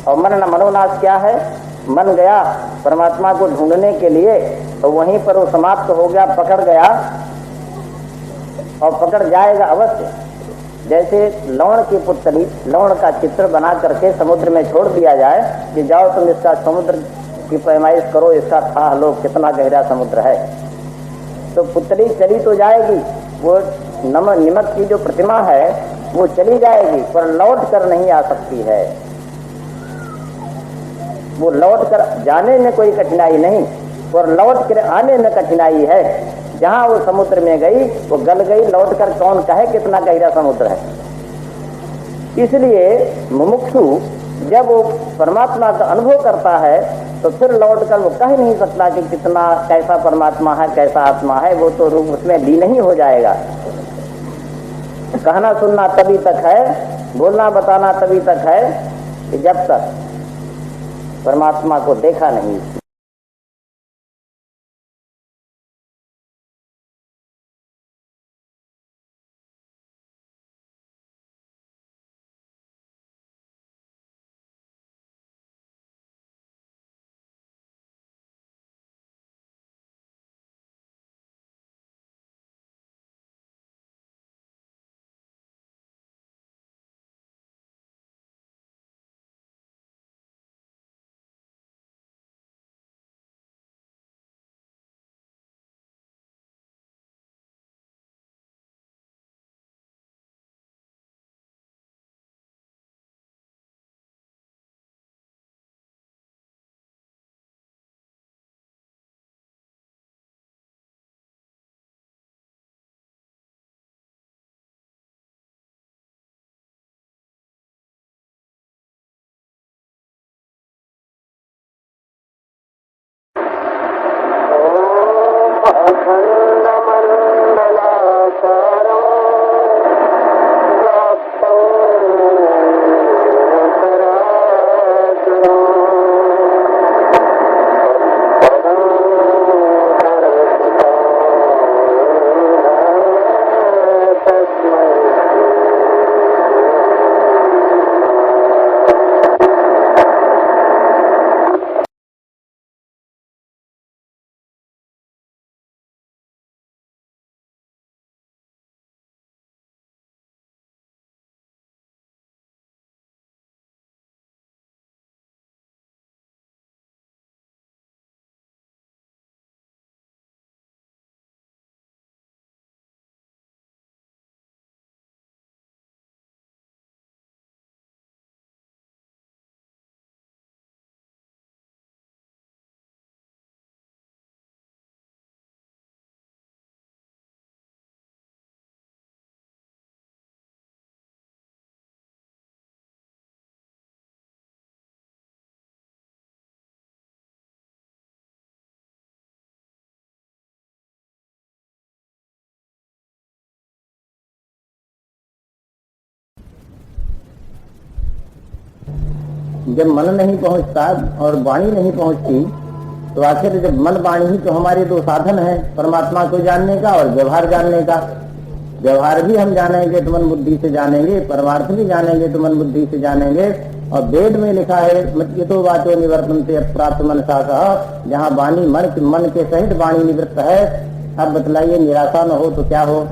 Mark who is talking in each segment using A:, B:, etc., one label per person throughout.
A: और मनोनाश क्या है? मन गया परमात्मा को ढूंढने के लिए तो वहीं पर वो समाप्त हो गया, पकड़ गया और पकड़ जाएगा अवश्य। जैसे लवण की पुतली, लवण का चित्र बना करके समुद्र में छोड़ दिया जाए कि जाओ तुम इसका समुद्र की पैमाइश करो, इसका था लो कितना गहरा समुद्र है, तो पुतली चली तो जाएगी, वो निमक की जो प्रतिमा है वो चली जाएगी, पर लौट कर नहीं आ सकती है। वो लौट कर जाने में कोई कठिनाई नहीं, और लौट कर आने में कठिनाई है। जहां वो समुद्र में गई वो गल गई, लौट कर कौन कहे कितना गहरा समुद्र है। इसलिए मुमुक्षु जब वो परमात्मा का अनुभव करता है तो फिर लौट कर वो कह नहीं सकता कि कितना कैसा परमात्मा है, कैसा आत्मा है, वो तो रूप उसमें लीन ही हो जाएगा। कहना सुनना तभी तक है, बोलना बताना तभी तक है कि जब तक परमात्मा को देखा नहीं। जब मन नहीं पहुंचता और वाणी नहीं पहुंचती तो आखिर जब मन वाणी ही तो हमारे दो साधन है परमात्मा को जानने का और व्यवहार जानने का। व्यवहार भी हम जानेंगे तो मन बुद्धि से जानेंगे, परमार्थ भी जानेंगे तो मन बुद्धि से जानेंगे। और वेद में लिखा है मत्यतो वाचो निवर्तन्ते प्राप्त मनसा सह, जहाँ वाणी मन के सहित वाणी निवृत्त है। अब बतलाइए निराशा न हो तो क्या हो?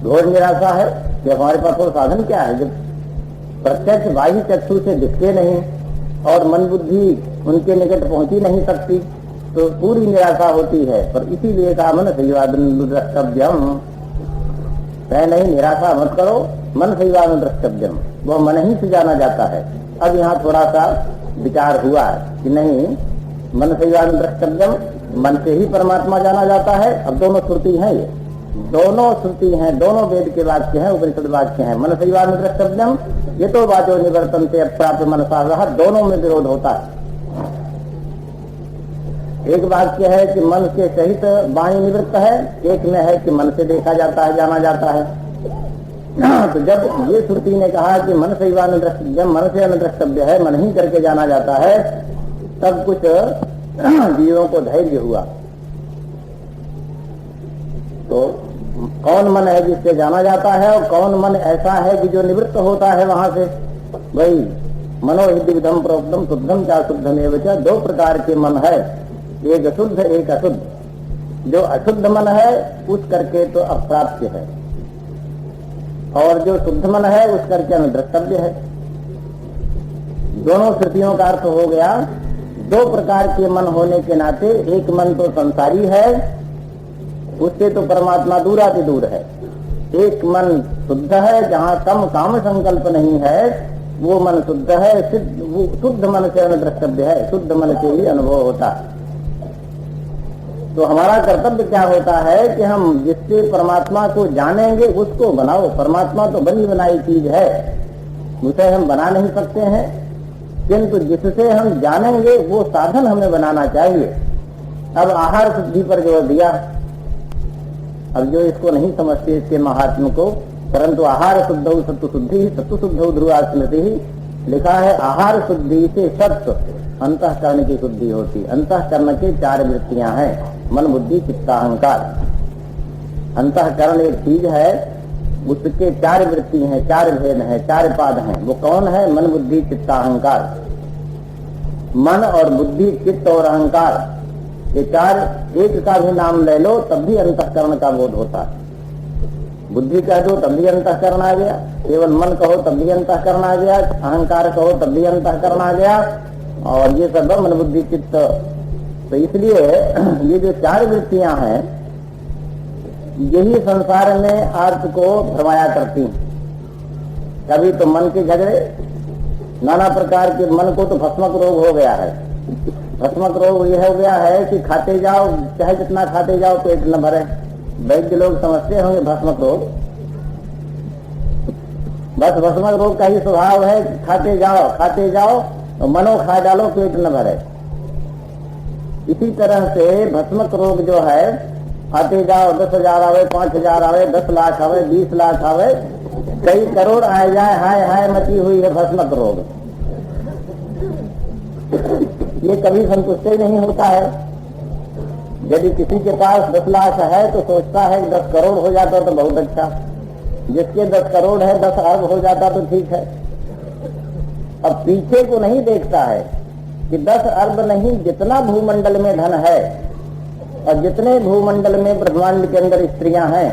A: घोर निराशा है कि हमारे पास वो साधन क्या है जब प्रत्यक्ष बाह्य चक्षु से दिखते नहीं और मन बुद्धि उनके निकट पहुंच ही नहीं सकती, तो पूरी निराशा होती है। पर इसीलिए कहा मन सैवाद्रष्टव्यम, नहीं निराशा मत करो, मन सैवाद्रष्टव्यम, वो मन ही से जाना जाता है। अब यहाँ थोड़ा सा विचार हुआ कि नहीं मन सैवाद्रष्टव्यम, मन से ही परमात्मा जाना जाता है। अब दोनों श्रुति हैं, ये दोनों श्रुति हैं, दोनों वेद के वाक्य हैं, उपनिषद वाक्य हैं। मन सैवाद्रष्टव्यम ये तो वाचो निवर्तन से प्राप्त मनसा रहा, दोनों में विरोध होता है। एक वाक्य है कि मन के सहित वाणी निवृत्त है, एक में है कि मन से देखा जाता है, जाना जाता है। तो जब ये श्रुति ने कहा कि मन से जब मन से अनुद्रष्टव्य है, मन ही करके जाना जाता है, तब कुछ जीवों को धैर्य हुआ। तो कौन मन है जिससे जाना जाता है और कौन मन ऐसा है कि जो निवृत्त होता है वहां से? वही मनो ही द्विविधम प्रोक्तम शुद्धम चा शुद्धम एवं च। दो प्रकार के मन है, एक शुद्ध एक अशुद्ध। जो अशुद्ध मन है उस करके तो अप्राप्य है, और जो शुद्ध मन है उस करके अनुद्रष्टव्य है। दोनों श्रुतियों का अर्थ हो गया। दो प्रकार के मन होने के नाते एक मन तो संसारी है, उससे तो परमात्मा दूराति दूर है। एक मन शुद्ध है, जहाँ कम काम संकल्प नहीं है, वो मन शुद्ध है। वो शुद्ध मन से अनुद्रष्टव्य है, शुद्ध मन से ही अनुभव होता है। तो हमारा कर्तव्य क्या होता है कि हम जिससे परमात्मा को जानेंगे उसको बनाओ। परमात्मा तो बनी बनाई चीज है, उसे हम बना नहीं सकते हैं, किंतु जिससे हम जानेंगे वो साधन हमें बनाना चाहिए। अब आहार शुद्धि पर जोर दिया। अब जो इसको नहीं समझते इसके महात्म को, परंतु आहार शुद्ध सत्व शुद्धि सत्व शुद्ध ध्रुवा स्मृति ही लिखा है। आहार शुद्धि से सत्व अंतःकरण की शुद्धि होती। अंतःकरण के 4 वृत्तियां हैं, मन बुद्धि चित्त अहंकार। अंतःकरण एक चीज है, उसके 4 वृत्ति हैं, 4 भेद हैं, 4 पाद हैं। वो कौन है? मन बुद्धि चित्त अहंकार। मन और बुद्धि चित्त और अहंकार, ये 4 एक का भी नाम ले लो तब भी अंतःकरण का बोध होता है। बुद्धि कह दो तब भी अंतःकरण आ गया, केवल मन कहो तब भी अंतःकरण आ गया, अहंकार कहो तब भी अंतःकरण आ गया, और ये सब मन बुद्धि चित्त। तो इसलिए ये जो 4 वृत्तियां हैं यही संसार में अर्थ को भरमाया करती हैं। कभी तो मन के झगड़े, नाना प्रकार के। मन को तो भस्मक रोग हो गया है। भस्मक रोग यह हो गया है कि खाते जाओ, चाहे जितना खाते जाओ पेट न भरे। वैद्य लोग समझते होंगे भस्मक रोग, बस भस्मक रोग का ही स्वभाव है कि खाते जाओ और मनो खा डालो पेट न भरे। इसी तरह से भस्मक रोग जो है, खाते जाओ 10,000 आवे, 5,000 आवे, 10 लाख आवे, 20 लाख आवे, कई करोड़ आ जाए, हाय हाय मची हुई है भस्मक रोग। ये कभी संतुष्ट ही नहीं होता है। यदि किसी के पास 10 लाख है तो सोचता है कि 10 करोड़ हो जाता तो बहुत अच्छा, जिसके 10 करोड़ है 10 अरब हो जाता तो ठीक है। अब पीछे को नहीं देखता है कि 10 अरब नहीं, जितना भूमंडल में धन है और जितने भूमंडल में ब्रह्मांड के अंदर स्त्रियां हैं,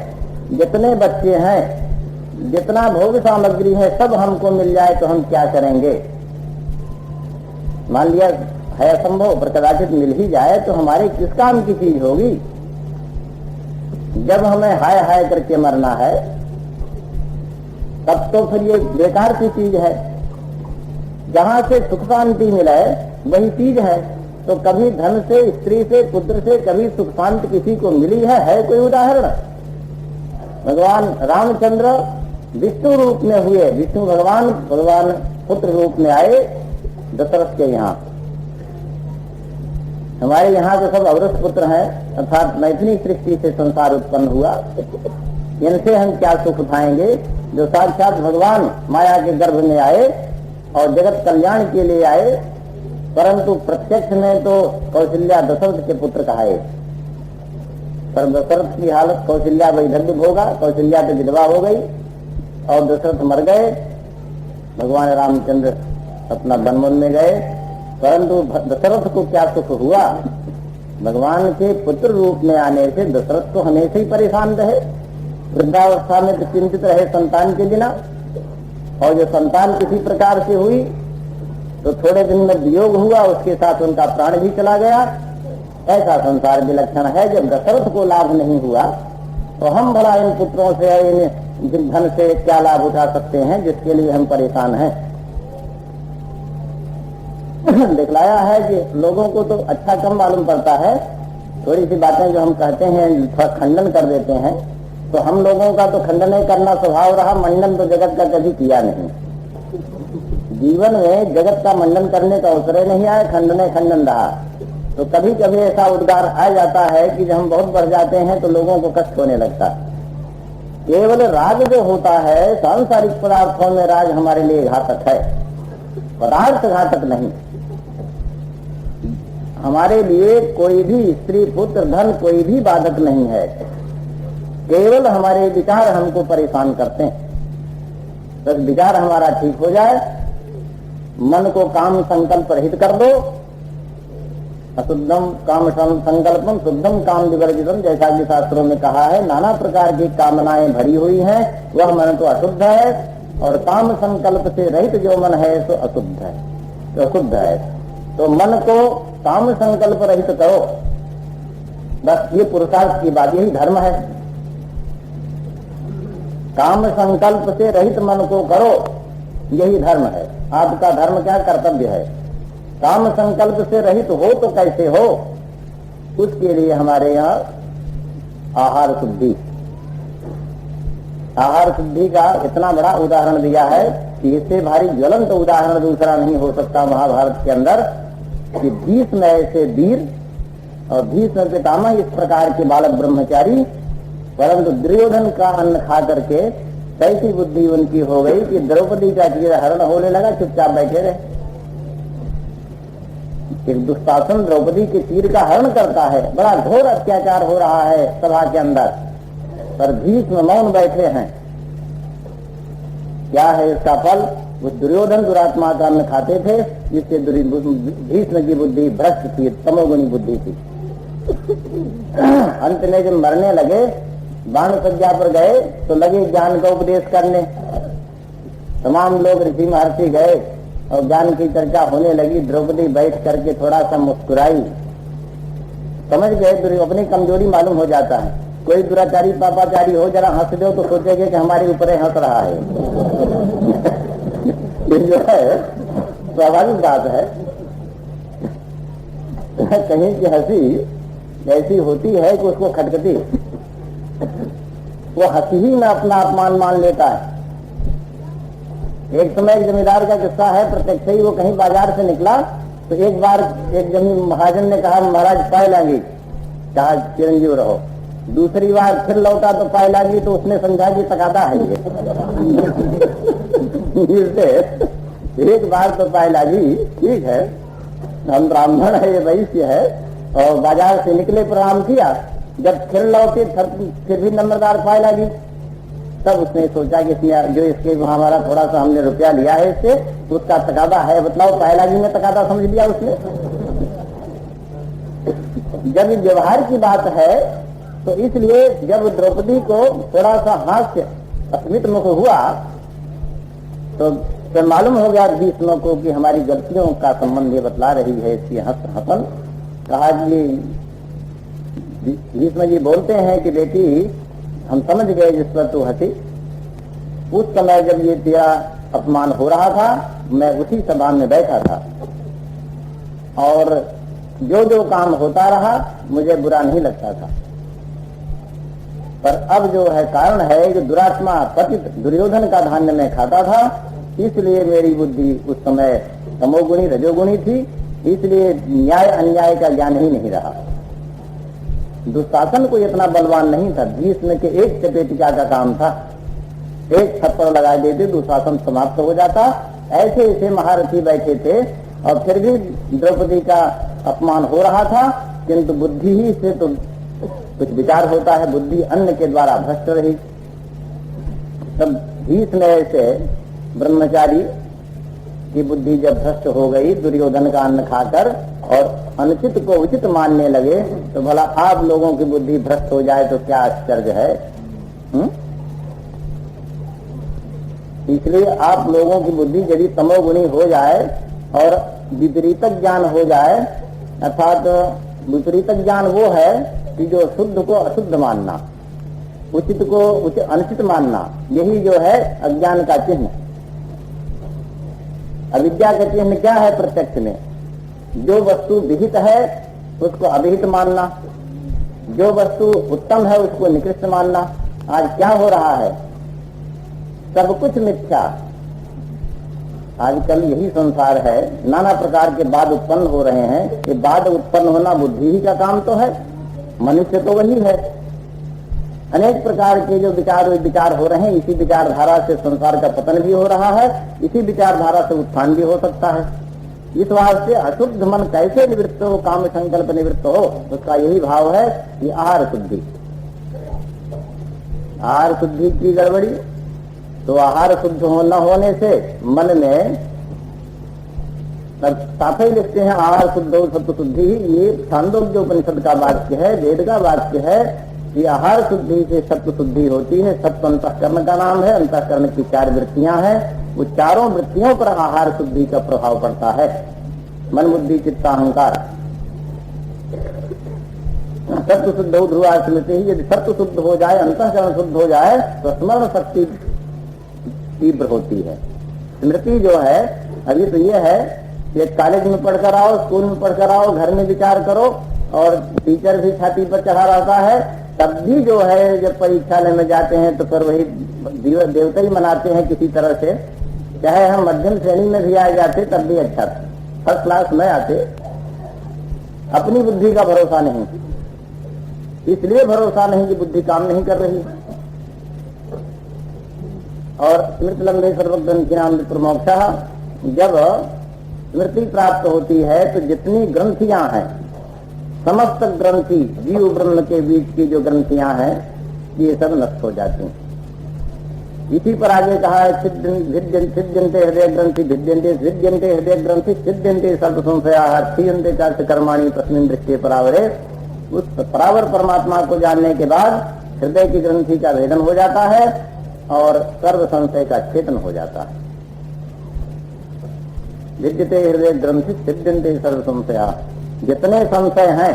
A: जितने बच्चे हैं, जितना भोग सामग्री है, सब हमको मिल जाए तो हम क्या करेंगे? मान लिया है असंभव, पर कदाचित मिल ही जाए तो हमारे किस काम की चीज होगी? जब हमें हाय हाय करके मरना है तब तो फिर ये बेकार की चीज है। जहां से सुख शांति मिले वही चीज है। तो कभी धन से, स्त्री से, पुत्र से कभी सुख शांति किसी को मिली है कोई उदाहरण? भगवान रामचंद्र विष्णु रूप में हुए, विष्णु भगवान पुत्र रूप में आए दशरथ के यहाँ। हमारे यहाँ तो सब अवरस पुत्र हैं, अर्थात मैथिली सृष्टि से संसार उत्पन्न हुआ। इनसे हम क्या सुख उठाएंगे? जो साक्षात भगवान माया के गर्भ में आए और जगत कल्याण के लिए आए, परंतु प्रत्यक्ष में तो कौशल्या दशरथ के पुत्र कहाए। पर दशरथ की हालत, कौशल्या वैधव्य भोगा, कौशल्या तो विधवा हो गई और दशरथ मर गए। भगवान रामचंद्र अपना वन में गए, परंतु दशरथ को क्या सुख हुआ? भगवान के पुत्र रूप में आने से दशरथ तो हमेशा ही परेशान रहे। वृद्धावस्था में तो चिंतित रहे संतान के बिना, और जो संतान किसी प्रकार से हुई तो थोड़े दिन में वियोग हुआ, उसके साथ उनका प्राण भी चला गया। ऐसा संसार विलक्षण है। जब दशरथ को लाभ नहीं हुआ तो हम भला इन पुत्रों से, इन धन से क्या लाभ उठा सकते हैं जिसके लिए हम परेशान हैं? दिखलाया है कि लोगों को तो अच्छा कम मालूम पड़ता है। थोड़ी सी बातें जो हम कहते हैं थोड़ा खंडन कर देते हैं, तो हम लोगों का तो खंडन करना स्वभाव रहा, मंडन तो जगत का कभी किया नहीं। जीवन में जगत का मंडन करने का अवसर नहीं आया, खंडन रहा। तो कभी कभी ऐसा उद्गार आ जाता है कि जब हम बहुत बढ़ जाते हैं तो लोगों को कष्ट होने लगता है। केवल राग जो होता है, सांसारिक पदार्थों में राग हमारे लिए घातक है, पदार्थ घातक नहीं। हमारे लिए कोई भी स्त्री, पुत्र, धन कोई भी बाधक नहीं है। केवल हमारे विचार हमको परेशान करते हैं। बस विचार हमारा ठीक हो जाए मन को काम संकल्प रहित कर दो। अशुद्धम काम संकल्पम शुद्धम काम विवर्जितम, जैसा कि शास्त्रों में कहा है, नाना प्रकार की कामनाएं भरी हुई हैं, वह मन तो अशुद्ध है, और काम संकल्प से रहित जो मन है तो अशुद्ध है, तो अशुद्ध है। तो मन को काम संकल्प रहित करो, बस ये पुरुषार्थ की बात, यही धर्म है। काम संकल्प से रहित मन को करो, यही धर्म है। आपका धर्म क्या, कर्तव्य है। काम संकल्प से रहित हो तो कैसे हो, उसके लिए हमारे यहाँ आहार शुद्धि, आहार शुद्धि का इतना बड़ा उदाहरण दिया है कि इससे भारी ज्वलंत उदाहरण दूसरा नहीं हो सकता महाभारत के अंदर, कि भीष्म ऐसे वीर और भीष्म पितामह इस प्रकार के बालक ब्रह्मचारी, परंतु दुर्योधन का अन्न खा करके कैसी बुद्धि उनकी हो गई कि द्रौपदी का चीर हरण होने लगा, चुपचाप बैठे रहे। एक दुशासन द्रौपदी के चीर का हरण करता है, बड़ा घोर अत्याचार हो रहा है सभा के अंदर, पर भीष्म मौन बैठे हैं। क्या है इसका फल? वो दुर्योधन दुरात्मा का अन्न खाते थे, जिससे भीष्म की बुद्धि भ्रष्ट थी, तमोगुणी बुद्धि थी। अंत में जब मरने लगे, बाण सज्जा पर गए तो लगे ज्ञान का उपदेश करने। तमाम लोग ऋषि महर्षि गए और ज्ञान की चर्चा होने लगी। द्रौपदी बैठ करके थोड़ा सा मुस्कुराई, समझ गए अपनी कमजोरी मालूम हो जाता है। कोई दुराचारी पापाचारी हो, जरा हंस दो तो सोचेंगे कि हमारे ऊपर हंस रहा है। ये जो है स्वाभाविक बात है। कहीं की हंसी ऐसी होती है कि उसको खटखटी, वो हंसी ही में अपना अपमान मान लेता है। एक समय एक जमींदार का किस्सा है, प्रत्यक्ष ही वो कहीं बाजार से निकला तो एक बार एक जमीन महाजन ने कहा महाराज पाए लागी, कहा चिरंजीव रहो। दूसरी बार फिर लौटा तो पाए लागी, तो उसने समझा कि तकादा है ये। एक बार तो पाए लागी, ठीक है, हम ब्राह्मण है, ये वैश्य है, और बाजार से निकले प्रणाम किया। जब फिर लौटे फिर भी नंबरदार पाए लागी। तब उसने सोचा कि जो इसके हमारा थोड़ा सा हमने रुपया लिया है इससे, उसका तकादा है, बताओ पाए लागी में तकादा समझ लिया उसने। जब व्यवहार की बात है तो इसलिए जब द्रौपदी को थोड़ा सा हास्य अस्मित मुख हुआ तो फिर मालूम हो गया भीष्म को कि हमारी गलतियों का संबंध ये बतला रही है इसकी हसन। कहा कि भीष्म जी बोलते हैं कि बेटी हम समझ गए जिस पर तू हंसी, उस समय जब ये तेरा अपमान हो रहा था मैं उसी सभा में बैठा था, और जो जो काम होता रहा मुझे बुरा नहीं लगता था। पर अब जो है कारण है कि दुरात्मा पतित दुर्योधन का धान्य में खाता था, इसलिए मेरी बुद्धि उस समय तमोगुणी रजोगुणी थी, इसलिए न्याय अन्याय का ज्ञान ही नहीं रहा। दुशासन को इतना बलवान नहीं था, भीष्म के एक चपेटिका का काम था, एक थप्पड़ लगा देते दुशासन समाप्त हो जाता। ऐसे ऐसे महारथी बैठे थे और फिर भी द्रौपदी का अपमान हो रहा था, किंतु बुद्धि ही से तो कुछ विचार होता है, बुद्धि अन्न के द्वारा भ्रष्ट रही। तब भीष्म ऐसे ब्रह्मचारी की बुद्धि जब भ्रष्ट हो गई दुर्योधन का अन्न खाकर और अनुचित को उचित मानने लगे, तो भला आप लोगों की बुद्धि भ्रष्ट हो जाए तो क्या आश्चर्य है। इसलिए आप लोगों की बुद्धि यदि तमोगुणी हो जाए और विपरीत ज्ञान हो जाए, अर्थात विपरीत ज्ञान वो है कि जो शुद्ध को अशुद्ध मानना, उचित को अनुचित मानना, यही जो है अज्ञान का चिन्ह। अविद्या का चिन्ह क्या है? प्रत्यक्ष में जो वस्तु विहित है उसको अविहित मानना, जो वस्तु उत्तम है उसको निकृष्ट मानना। आज क्या हो रहा है? सब कुछ मिथ्या। आजकल यही संसार है, नाना प्रकार के वाद उत्पन्न हो रहे हैं। ये वाद उत्पन्न होना बुद्धि ही का काम तो है, मनुष्य तो वही है। अनेक प्रकार के जो विचार हो रहे हैं, इसी विचारधारा से संसार का पतन भी हो रहा है, इसी विचारधारा से उत्थान भी हो सकता है। इस वास्ते अशुद्ध मन कैसे निवृत्त हो, काम संकल्प निवृत्त हो, उसका यही भाव है कि आहार शुद्धि। आहार शुद्धि की गड़बड़ी तो आहार शुद्ध न होने से मन में साथ ही लिखते हैं आहार शुद्धो सत्व शुद्धि। ये छांदोग्य उपनिषद का वाक्य है, वेद का वाक्य है कि आहार शुद्धि से सत्व शुद्धि होती है। सत्व अंतःकरण का नाम है, अंतःकरण की 4 वृत्तियां हैं, वो चारों वृत्तियों पर आहार शुद्धि का प्रभाव पड़ता है। मन बुद्धि चित्त अहंकार। सत्व शुद्ध हो ध्रुवा स्मृति ही। यदि सत्व शुद्ध हो जाए, अंतःकरण शुद्ध हो जाए तो स्मरण शक्ति तीव्र होती है। स्मृति जो है, अभी तो ये है कि कॉलेज में पढ़कर आओ, स्कूल में पढ़कर आओ, घर में विचार करो और टीचर भी छाती पर चढ़ा रहता है, तब भी जो है जब परीक्षालय में जाते हैं तो फिर वही देवता ही मनाते हैं किसी तरह से। चाहे हम मध्यम श्रेणी में भी आ जाते तब भी अच्छा था, फर्स्ट क्लास में आते। अपनी बुद्धि का भरोसा नहीं, इसलिए भरोसा नहीं कि बुद्धि काम नहीं कर रही। और स्मृत लंबे सर्वग्रंथिनाम विप्रमोक्षः। जब स्मृति प्राप्त होती है तो जितनी ग्रंथियां हैं, समस्त ग्रंथि जीव ब्रह्म के बीच की जो ग्रंथियां हैं, ये सब नष्ट हो जाती हैं। इसी पर आगे कहा है सिद्ध्यन्ते हृदय ग्रंथि भिद्यन्ते सिद्ध्यन्ते हृदय ग्रंथि सिद्ध्यन्ते सर्व संशयाः क्षीयन्ते चार्थ कर्माणि तस्मिन् दृष्टे परावरे। उस परावर परमात्मा को जानने के बाद हृदय की ग्रंथि का भेदन हो जाता है और सर्व संशय का छेदन हो जाता है। विद्यते हृदय ग्रंथि सिद्ध्यन्ते सर्व संशयाः। जितने संशय हैं,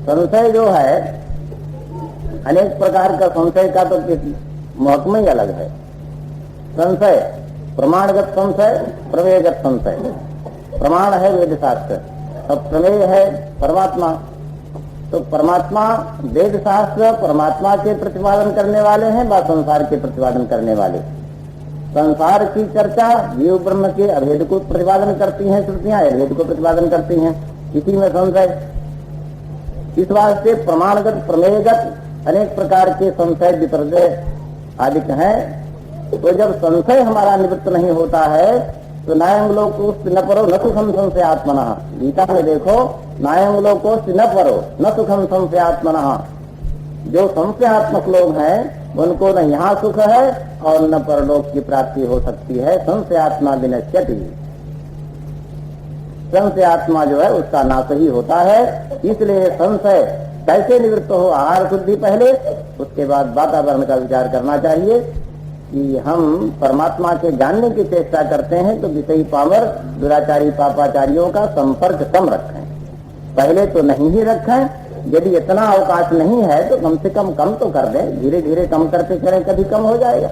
A: संशय जो है अनेक प्रकार का, संशय का तो महकमा ही अलग है। संशय प्रमाणगत संशय, प्रमेयगत संशय। प्रमाण है वेद शास्त्र और प्रमेय है परमात्मा। तो परमात्मा वेद शास्त्र परमात्मा के प्रतिपादन करने वाले हैं व संसार के प्रतिपादन करने वाले। संसार की चर्चा जीव ब्रह्म के अभेद को प्रतिपादन करती हैं, श्रुतियां अभेद को प्रतिपादन करती हैं, इसी में संशय। इस वास्ते प्रमाणगत प्रमेयगत अनेक प्रकार के संशय विपर्जय आदि हैं। तो जब संशय हमारा निवृत्त नहीं होता है तो नायं लोकोस्ति न परो न सुखम संशयात्मनः। गीता में देखो, नायं लोकोस्ति न परो न सुखम संशयात्मनः। जो संशयात्मक लोग हैं उनको न यहाँ सुख है और न परलोक की प्राप्ति हो सकती है। संशयात्मा विनश्यति। संशयात्मा जो है उसका नाश ही होता है। इसलिए संशय कैसे निवृत्त हो, आहार शुद्धि पहले, उसके बाद वातावरण का विचार करना चाहिए कि हम परमात्मा के जानने की चेष्टा करते हैं तो विषयी पामर दुराचारी पापाचारियों का संपर्क कम रखें। पहले तो नहीं ही रखें। यदि इतना अवकाश नहीं है तो कम से कम तो कर दें, धीरे धीरे कम करते चले, कभी कम हो जाएगा।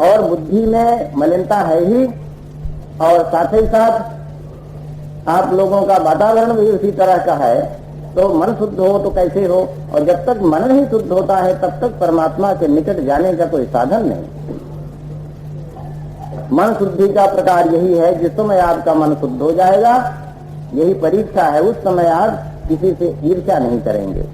A: और बुद्धि में मलिनता है ही, और साथ ही साथ आप लोगों का वातावरण भी उसी तरह का है। तो मन शुद्ध हो तो कैसे हो, और जब तक मन नहीं शुद्ध होता है तब तक परमात्मा के निकट जाने का कोई साधन नहीं। मन शुद्धि का प्रकार यही है, जिस समय आपका मन शुद्ध हो जाएगा, यही परीक्षा है, उस समय आप किसी से ईर्ष्या नहीं करेंगे।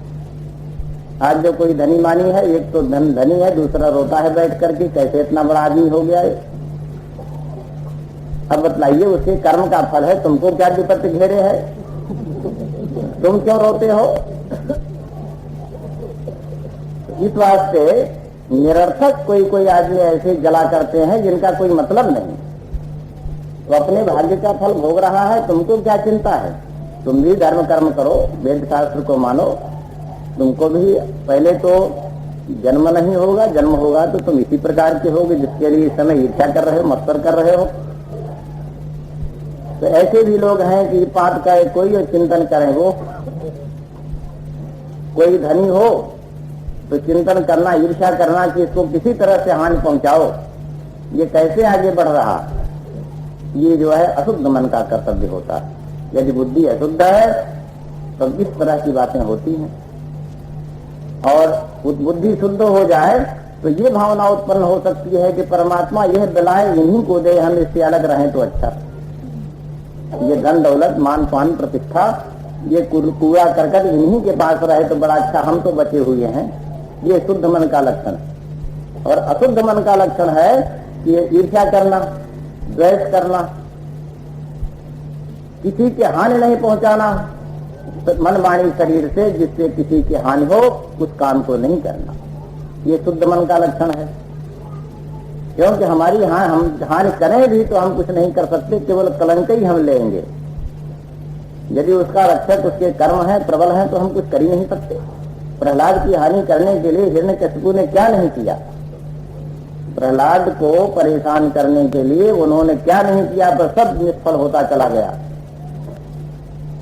A: आज जो कोई धनी मानी है, एक तो धनी है, दूसरा रोता है बैठ करके कैसे इतना बड़ा आदमी हो गया है। अब बतलाइए, उसके कर्म का फल है, तुमको क्या विपत्ति घेरे है, तुम क्यों रोते हो। इस वास्ते निरर्थक कोई आदमी ऐसे जला करते हैं जिनका कोई मतलब नहीं। तो अपने भाग्य का फल भोग रहा है, तुमको क्या चिंता है। तुम भी धर्म कर्म करो, वेद शास्त्र को मानो। तुमको भी पहले तो जन्म नहीं होगा, जन्म होगा तो तुम इसी प्रकार के होगे जिसके लिए इस समय ईर्ष्या कर रहे हो, मत्सर कर रहे हो। तो ऐसे भी लोग हैं कि पाप का कोई चिंतन करें। वो कोई धनी हो तो चिंतन करना, ईर्ष्या करना कि इसको किसी तरह से हानि पहुंचाओ, ये कैसे आगे बढ़ रहा, ये जो है अशुद्ध मन का कर्तव्य होता है। यदि बुद्धि अशुद्ध है तो इस तरह की बातें होती हैं। और बुद्धि शुद्ध हो जाए तो ये भावना उत्पन्न हो सकती है कि परमात्मा यह दिलाए, इन्हीं को दे, हम इससे अलग रहें तो अच्छा। ये धन दौलत मान पान प्रतिष्ठा, ये कूड़ा करकट इन्हीं के पास रहे तो बड़ा अच्छा, हम तो बचे हुए हैं। ये शुद्ध मन का लक्षण। और अशुद्ध मन का लक्षण है कि ये ईर्ष्या करना, द्वेष करना, किसी के हानि नहीं पहुंचाना, मन वाणी शरीर से जिससे किसी की हानि हो उस काम को नहीं करना, ये शुद्ध मन का लक्षण है। क्योंकि हमारी हम हानि करें भी तो हम कुछ नहीं कर सकते, केवल कलंक ही हम लेंगे। यदि उसका रक्षक उसके कर्म है, प्रबल है, तो हम कुछ कर ही नहीं सकते। प्रहलाद की हानि करने के लिए हिरण्यकशिपु ने क्या नहीं किया? प्रहलाद को परेशान करने के लिए उन्होंने क्या नहीं किया, पर सब निष्फल होता चला गया।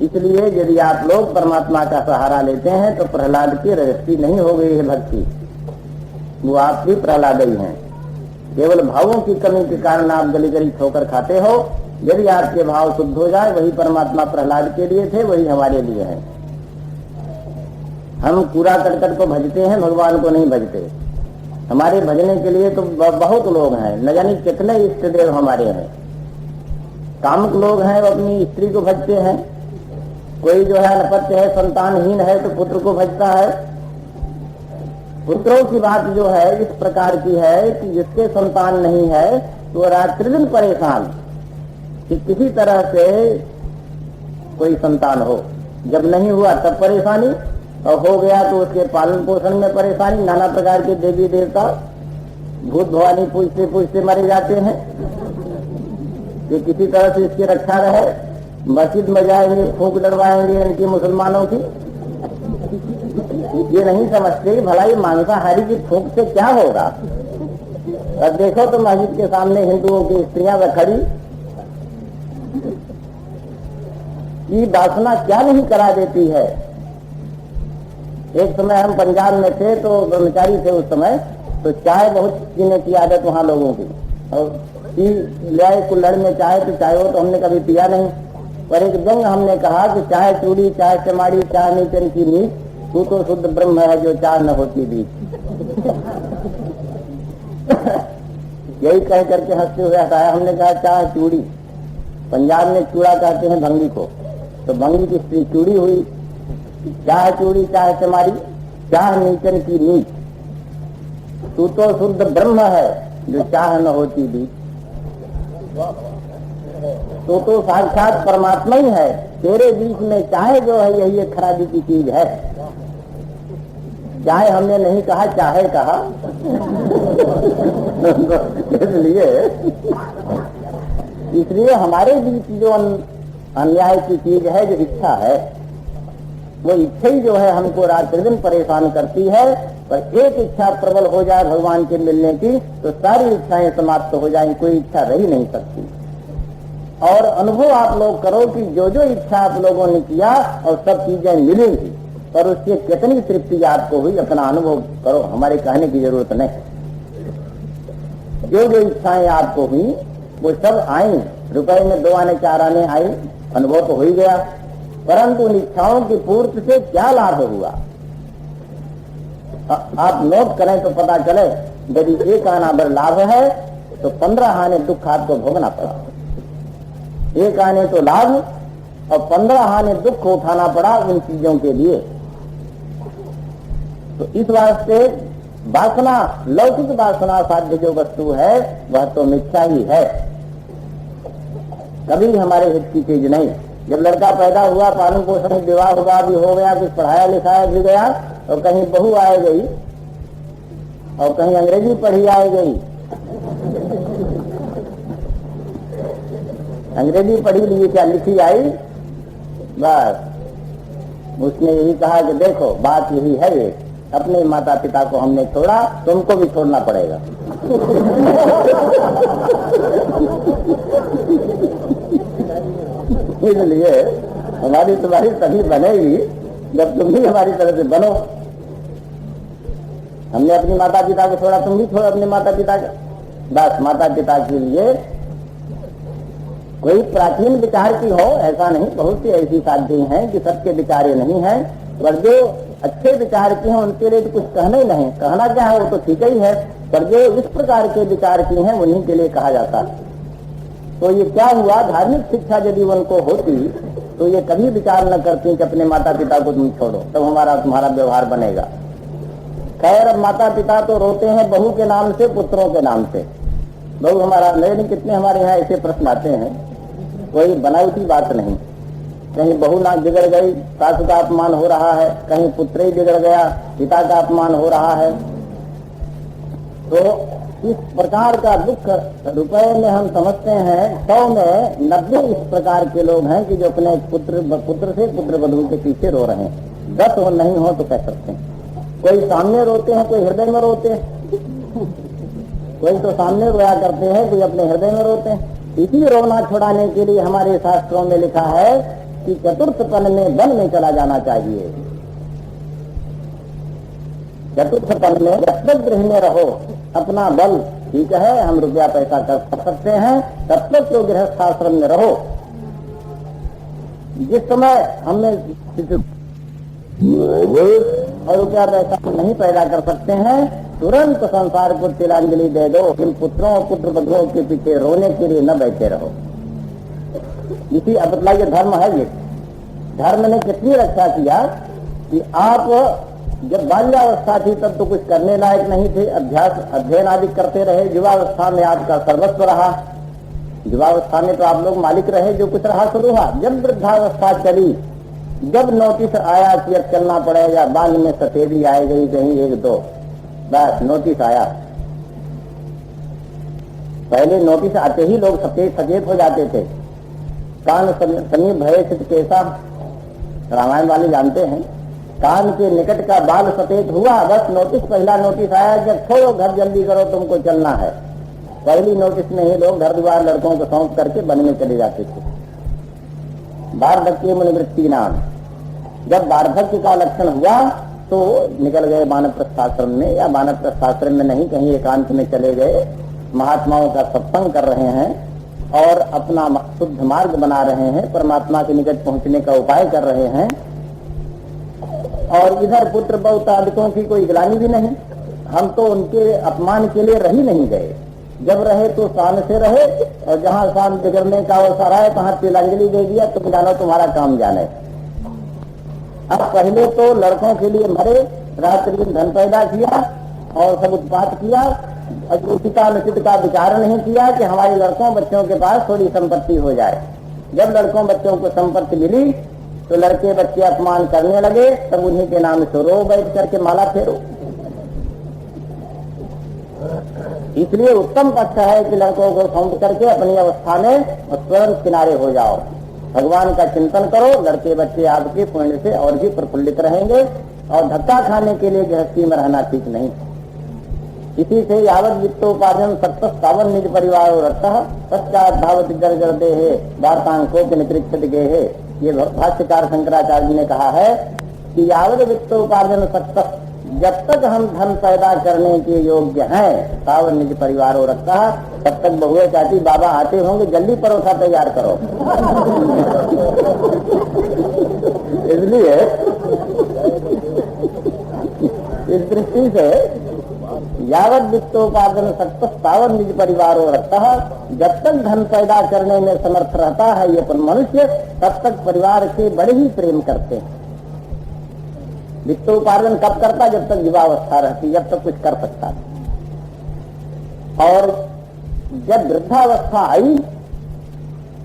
A: इसलिए यदि आप लोग परमात्मा का सहारा लेते हैं तो प्रहलाद की रजस्ती नहीं हो गई है भक्ति, वो आप भी प्रहलाद ही हैं। केवल भावों की कमी के कारण आप गली गली ठोकर खाते हो। यदि आपके भाव शुद्ध हो जाए, वही परमात्मा प्रहलाद के लिए थे, वही हमारे लिए है। हम कूड़ा करकट को भजते हैं, भगवान को नहीं भजते। हमारे भजने के लिए तो बहुत लोग हैं, न जाने कितने इष्ट देव हमारे हैं। कामुक लोग हैं, वो अपनी स्त्री को भजते हैं। कोई जो है नपत्य है, संतानहीन है, तो पुत्र को भजता है। पुत्रों की बात जो है इस प्रकार की है कि जिसके संतान नहीं है तो रात्रि दिन परेशान कि किसी तरह से कोई संतान हो। जब नहीं हुआ तब परेशानी, और हो गया तो उसके पालन पोषण में परेशानी। नाना प्रकार के देवी देवता भूत भवानी पूछते पूछते मरे जाते हैं कि किसी तरह से इसकी रक्षा रहे। मस्जिद में जाएंगे, फूंक डरवाएंगे इनकी मुसलमानों की। ये नहीं समझते भला ये मांसाहारी की फूंक से क्या होगा। और देखो तो मस्जिद के सामने हिंदुओं की स्त्रियां खड़ी, ये वासना क्या नहीं करा देती है। एक समय हम पंजाब में थे तो ब्रह्मचारी थे उस समय, तो चाय बहुत पीने की आदत वहाँ लोगों की, और पी लाए कुल्हड़ में चाय, तो चाय हो तो हमने कभी पिया नहीं। पर एक जंग हमने कहा कि चाय चूड़ी, चाय चमाड़ी, चाय नीचन की नीच, तू तो शुद्ध ब्रह्म है जो चाय न होती बीच। यही कह करके हंसते हुए हटाया। हमने कहा चाय चूड़ी, पंजाब में चूड़ा कहते हैं भंगी को, तो भंगी की स्त्री चूड़ी हुई। चाय चूड़ी, चाय चमाड़ी, चाय नीचन की नीच, तू तो शुद्ध ब्रह्म है जो चाह न होती बीच। तो साक्षात परमात्मा ही है, तेरे बीच में चाहे जो है यही एक खराबी की चीज है। चाहे हमने नहीं कहा, चाहे कहा। इसलिए हमारे बीच जो अन्याय की चीज है, जो इच्छा है, वो इच्छा ही जो है हमको रात दिन परेशान करती है। पर एक इच्छा प्रबल हो जाए भगवान के मिलने की तो सारी इच्छाएं समाप्त हो जाएं, कोई इच्छा रह ही नहीं सकती। और अनुभव आप लोग करो कि जो जो इच्छा आप लोगों ने किया और सब चीजें मिलेंगी, पर उससे कितनी तृप्ति आपको हुई, अपना अनुभव करो। हमारे कहने की जरूरत नहीं। जो जो इच्छाएं आपको हुई वो सब आई, रुपए में 2 आने 4 आने आई, अनुभव तो हो ही गया, परंतु उन इच्छाओं की पूर्ति से क्या लाभ हुआ आप नोट करें तो पता चले। यदि 1 आना भर लाभ है तो 15 आने दुख आपको भोगना पड़ा। 1 आने तो लाभ और 15 आने दुख उठाना पड़ा उन चीजों के लिए। तो इस वास्ते वासना, लौकिक वासना साध्य जो वस्तु है वह तो मिथ्या ही है, कभी हमारे हित की चीज नहीं। जब लड़का पैदा हुआ, पालन पोषण विवाह हुआ भी हो गया, कुछ पढ़ाया लिखाया भी गया, और कहीं बहू आ गई और कहीं अंग्रेजी पढ़ी आ गई। अंग्रेजी पढ़ी लिए क्या लिखी आई, बस उसने यही कहा कि देखो बात यही है, ये अपने माता पिता को हमने छोड़ा, तुमको भी छोड़ना पड़ेगा। इसलिए हमारी तुम्हारी तभी बनेगी जब तुम भी हमारी तरह से बनो। हमने अपनी माता पिता को छोड़ा, तुम भी छोड़ो अपने माता पिता का। बस माता पिता के लिए कोई प्राचीन विचार की हो ऐसा नहीं, बहुत सी ऐसी साध्य हैं कि सबके विचारे नहीं हैं, पर जो अच्छे विचार की हैं उनके लिए तो कुछ कहना ही नहीं। कहना क्या है वो तो ठीक ही है, पर जो इस प्रकार के विचार की हैं उन्हीं के लिए कहा जाता है। तो ये क्या हुआ, धार्मिक शिक्षा यदि उनको होती तो ये कभी विचार न करती कि अपने माता पिता को तुम छोड़ो, तब तुम्हारा व्यवहार बनेगा। खैर अब माता पिता तो रोते हैं बहू के नाम से, पुत्रों के नाम से। बहू हमारा, लेकिन कितने हमारे यहाँ ऐसे प्रश्न आते हैं, कोई बनावटी बात नहीं। कहीं बहू ना बिगड़ गई, सासू का अपमान हो रहा है, कहीं पुत्र ही बिगड़ गया, पिता का अपमान हो रहा है। तो इस प्रकार का दुख रुपए में हम समझते हैं, 100 में 90 इस प्रकार के लोग हैं कि जो अपने पुत्र से पुत्र वधू के पीछे रो रहे हैं। 10 हो नहीं हो तो कह सकते हैं। कोई सामने रोते हैं, कोई हृदय में रोते हैं। कोई तो सामने रोया करते हैं, कोई अपने हृदय में रोते हैं। इसी रोना छुड़ाने के लिए हमारे शास्त्रों में लिखा है कि चतुर्थ पन में वन में चला जाना चाहिए। चतुर्थ पन में जब तक गृह में रहो, अपना बल ठीक है, हम रुपया पैसा कर सकते हैं, तब तक तो गृहस्थ आश्रम में रहो। जिस समय हमें और रुपया पैसा नहीं पैदा कर सकते हैं, तुरंत संसार को तिलांजलि दे दो। इन पुत्रों और पुत्र वधुओं के पीछे रोने के लिए न बैठे रहो। इसी अब ये धर्म है। ये धर्म ने कितनी रक्षा किया कि आप जब बाल्यावस्था थी तब तो कुछ करने लायक नहीं थे, अध्ययन आदि करते रहे। युवावस्था में आपका सर्वस्व रहा, युवावस्था में तो आप लोग मालिक रहे, जो कुछ रहा सो रहा। जब वृद्धावस्था चली, जब नोटिस आया कि अब चलना पड़ेगा, बाल में सफेदी आई गई कहीं 1-2, बस नोटिस आया। पहले नोटिस आते ही लोग सचेत हो जाते थे। कान समीप भय सित कैसा, रामायण वाले जानते हैं। कान के निकट का बाल सफेद हुआ, बस नोटिस, पहला नोटिस आया जब छोड़ो घर, जल्दी करो, तुमको चलना है। पहली नोटिस में ही लोग घर द्वार लड़कों को सौंप करके वन में चले जाते थे। वार्धक्य मनोवृत्ति नाम, जब वार्धक्य का लक्षण हुआ तो निकल गए वानप्रस्थाश्रम में, या वानप्रस्थाश्रम में नहीं, कहीं एकांत में चले गए, महात्माओं का सत्संग कर रहे हैं और अपना शुद्ध मार्ग बना रहे हैं, परमात्मा के निकट पहुंचने का उपाय कर रहे हैं। और इधर पुत्र बहुतादिकों की कोई गिलानी भी नहीं। हम तो उनके अपमान के लिए रही नहीं गए। जब रहे तो शान से रहे, और जहाँ शान बिगड़ने का अवसर आए वहां तिलांजलि दे दिया, तुम जानो तुम्हारा काम जाने। अब पहले तो लड़कों के लिए मरे, रात दिन धन पैदा किया और सब उत्पात किया, उचिता अनुचित का विचार नहीं किया कि हमारे लड़कों बच्चों के पास थोड़ी संपत्ति हो जाए। जब लड़कों बच्चों को संपत्ति मिली तो लड़के बच्चे अपमान करने लगे, तब उन्हीं के नाम से रो बैठ करके माला फेरो। इसलिए उत्तम पक्ष है कि लड़कों को सौंप करके अपनी अवस्था में स्वयं किनारे हो जाओ, भगवान का चिंतन करो। लड़के बच्चे आपके पुण्य से और भी प्रफुल्लित रहेंगे, और धक्का खाने के लिए गृहस्थी में रहना ठीक नहीं। इसी से यावत वित्तोपार्जन सत्त सावन निज परिवार रखता पश्चात धावत जर्जर देहे वार्तांकों के निकृष्ट गेहे। ये भाष्यकार शंकराचार्य जी ने कहा है कि यावत वित्तोपार्जन सत्त, जब तक हम धन पैदा करने के योग्य हैं, सावन निज परिवार रखता, तब तक बहुए चाची बाबा आते होंगे, जल्दी परोसा तैयार करो। इसलिए इस दृष्टि से यावत वित्तोपार्जन सत्त सावन निज परिवार रखता, जब तक धन पैदा करने में समर्थ रहता है ये मनुष्य, तब तक परिवार के बड़े ही प्रेम करते हैं। वित्तोपार्जन कब करता? जब तक युवावस्था रहती, जब तक कुछ कर सकता है। और जब वृद्धावस्था आई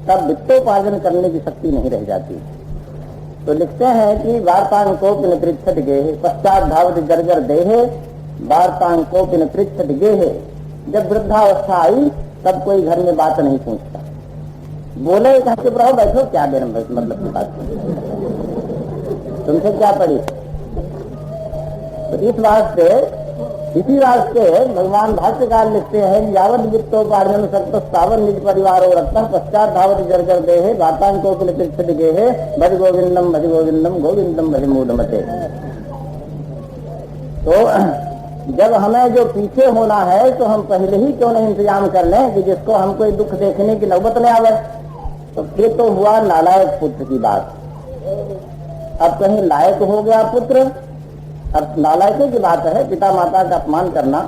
A: तब वित्तोपार्जन करने की शक्ति नहीं रह जाती। तो लिखते हैं कि वार्तांकोप निपृच्छत गेहे पश्चात धावत जर्जर देहे वार्तांकोप निपृच्छत गेहे। जब वृद्धावस्था आई तब कोई घर में बात नहीं पूछता, बोले कहा चुप रहो, बैठो, क्या देर मतलब की बात, तुमसे क्या पड़ी। तो इसी वास्ते भगवान भाष्यकार लिखते हैं यावत वित्तोपार्जन सत्त सावन निज परिवार रखता पश्चात धावत जर्जर देहे वार्तांकों के निपृच्छत गेहे भज गोविंदम गोविंदम भज मूढ़मते। तो जब हमें जो पीछे होना है तो हम पहले ही क्यों नहीं इंतजाम कर लें कि जिसको हम कोई दुख देखने की नौबत न आवे। तो ये तो हुआ नालायक पुत्र की बात। अब कहीं लायक हो गया पुत्र, अब नालायकों की बात है। पिता माता का अपमान करना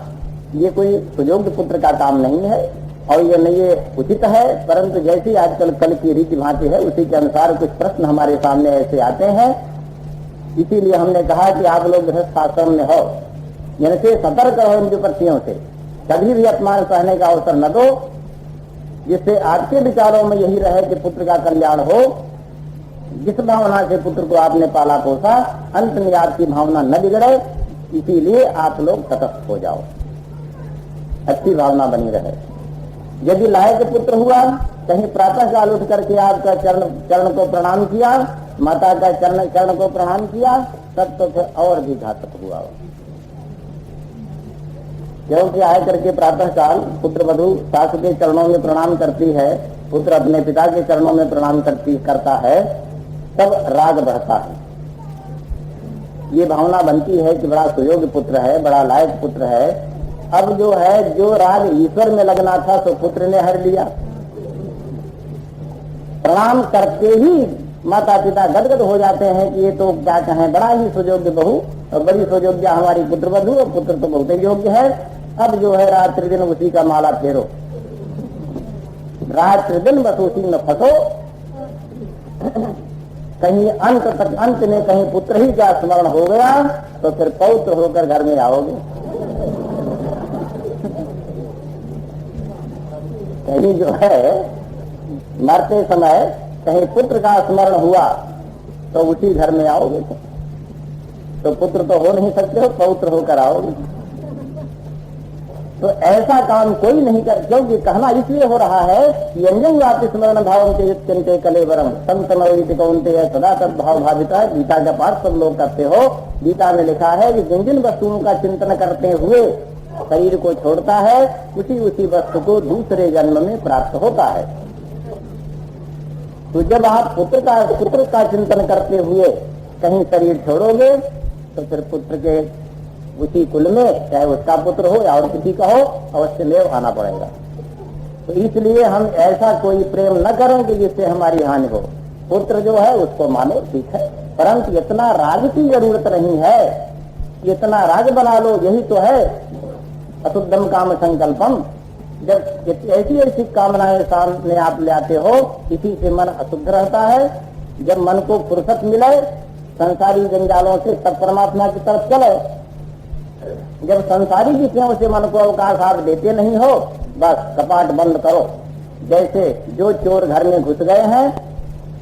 A: ये कोई सुयोग्य पुत्र का काम नहीं है, और ये नहीं ये उचित है। परंतु जैसी आजकल कल की रीति भांति है उसी के अनुसार कुछ प्रश्न हमारे सामने ऐसे आते हैं। इसीलिए हमने कहा कि आप लोग गृहस्थ आश्रम में हो, जिनसे सतर्क रहो इन विपत्तियों से, कभी भी अपमान सहने का अवसर न दो, जिससे आपके विचारों में यही रहे कि पुत्र का कल्याण हो। जिस भावना से पुत्र को आपने पाला पोसा, अंत में आपकी भावना न बिगड़े, इसीलिए आप लोग तटस्थ हो जाओ। अच्छी भावना बनी रहे। यदि लायक पुत्र हुआ, कहीं प्रातः काल उठ करके आपका चरण को प्रणाम किया, माता का चरण को प्रणाम किया, तब तो फिर और भी घातक हुआ। क्योंकि आय करके प्रातः काल पुत्र वधु सास के चरणों में प्रणाम करती है, पुत्र अपने पिता के चरणों में प्रणाम करता है, तब राग बढ़ता है। ये भावना बनती है कि बड़ा सुयोग्य पुत्र है, बड़ा लायक पुत्र है। अब जो है, जो राग ईश्वर में लगना था तो पुत्र ने हर लिया। प्रणाम करके ही माता पिता गदगद हो जाते हैं कि ये तो क्या कहें, बड़ा ही सुयोग्य बहू और बड़ी सुयोग्य हमारी पुत्र वधू, और पुत्र तो बहुत ही योग्य है। अब जो है रात्रि दिन उसी का माला फेरो, रात्रि दिन बस उसी में फंसो। कहीं अंत में कहीं पुत्र ही का स्मरण हो गया तो फिर पौत्र होकर घर में आओगे। कहीं जो है मरते समय कहीं पुत्र का स्मरण हुआ तो उसी घर में आओगे। तो पुत्र तो हो नहीं सकते हो, पौत्र होकर आओगे। तो ऐसा काम कोई नहीं कर, क्योंकि कहना इसलिए हो रहा है कि यंजन आप स्मरण भाव के चिंते कलेवरम संतमयित कौनते है सदा तद्भाव भाविता। गीता का पाठ सब लोग करते हो। गीता में लिखा है कि जिन जिन वस्तुओं का चिंतन करते हुए शरीर को छोड़ता है, उसी वस्तु को दूसरे जन्म में प्राप्त होता है। तो जब आप पुत्र का चिंतन करते हुए कहीं शरीर छोड़ोगे तो फिर पुत्र के उसी कुल में, चाहे उसका पुत्र हो या और किसी का हो, अवश्य में आना पड़ेगा। तो इसलिए हम ऐसा कोई प्रेम न करें कि जिससे हमारी हानि हो। पुत्र जो है उसको मानो, ठीक है, परंतु इतना राग की जरूरत नहीं है। इतना राग बना लो, यही तो है अशुद्धम काम संकल्पम। जब ऐसी ऐसी कामनाएं सामने आप ले आते हो, इसी से मन अशुद्ध रहता है। जब मन को फुर्सत मिले संसारी जंजालों से, तब परमात्मा की तरफ चले। जब संसारी विषयों से मन को अवकाश आप देते नहीं हो, बस कपाट बंद करो। जैसे जो चोर घर में घुस गए हैं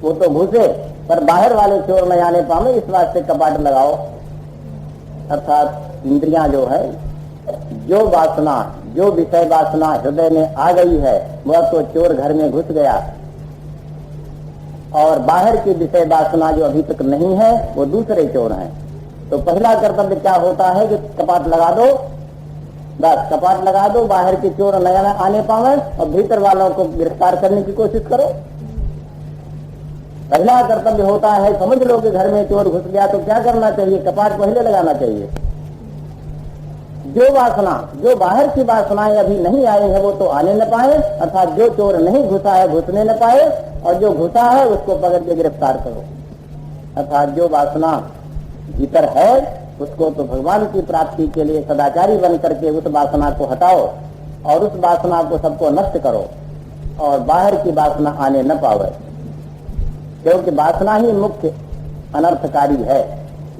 A: वो तो घुसे, पर बाहर वाले चोर न आने पावे, इस वास्ते कपाट लगाओ। अर्थात इंद्रियां जो है, जो वासना, जो विषय वासना हृदय में आ गई है, वह तो चोर घर में घुस गया। और बाहर की विषय वासना जो अभी तक नहीं है, वो दूसरे चोर हैं। तो पहला कर्तव्य क्या होता है कि कपाट लगा दो, बस कपाट लगा दो, बाहर के चोर नया आने पावे और भीतर वालों को गिरफ्तार करने की कोशिश करो। पहला कर्तव्य होता है, समझ लो कि घर में चोर घुस गया तो क्या करना चाहिए, कपाट पहले लगाना चाहिए। जो वासना, जो बाहर की वासनाएं अभी नहीं आई है वो तो आने न पाए, अर्थात जो चोर नहीं घुसा है घुसने न पाए, और जो घुसा है उसको पकड़ के गिरफ्तार करो। अर्थात जो वासना भीतर है उसको तो भगवान की प्राप्ति के लिए सदाचारी बन करके उस वासना को हटाओ और उस वासना को सबको नष्ट करो, और बाहर की वासना आने न पावे। क्योंकि वासना ही मुख्य अनर्थकारी है।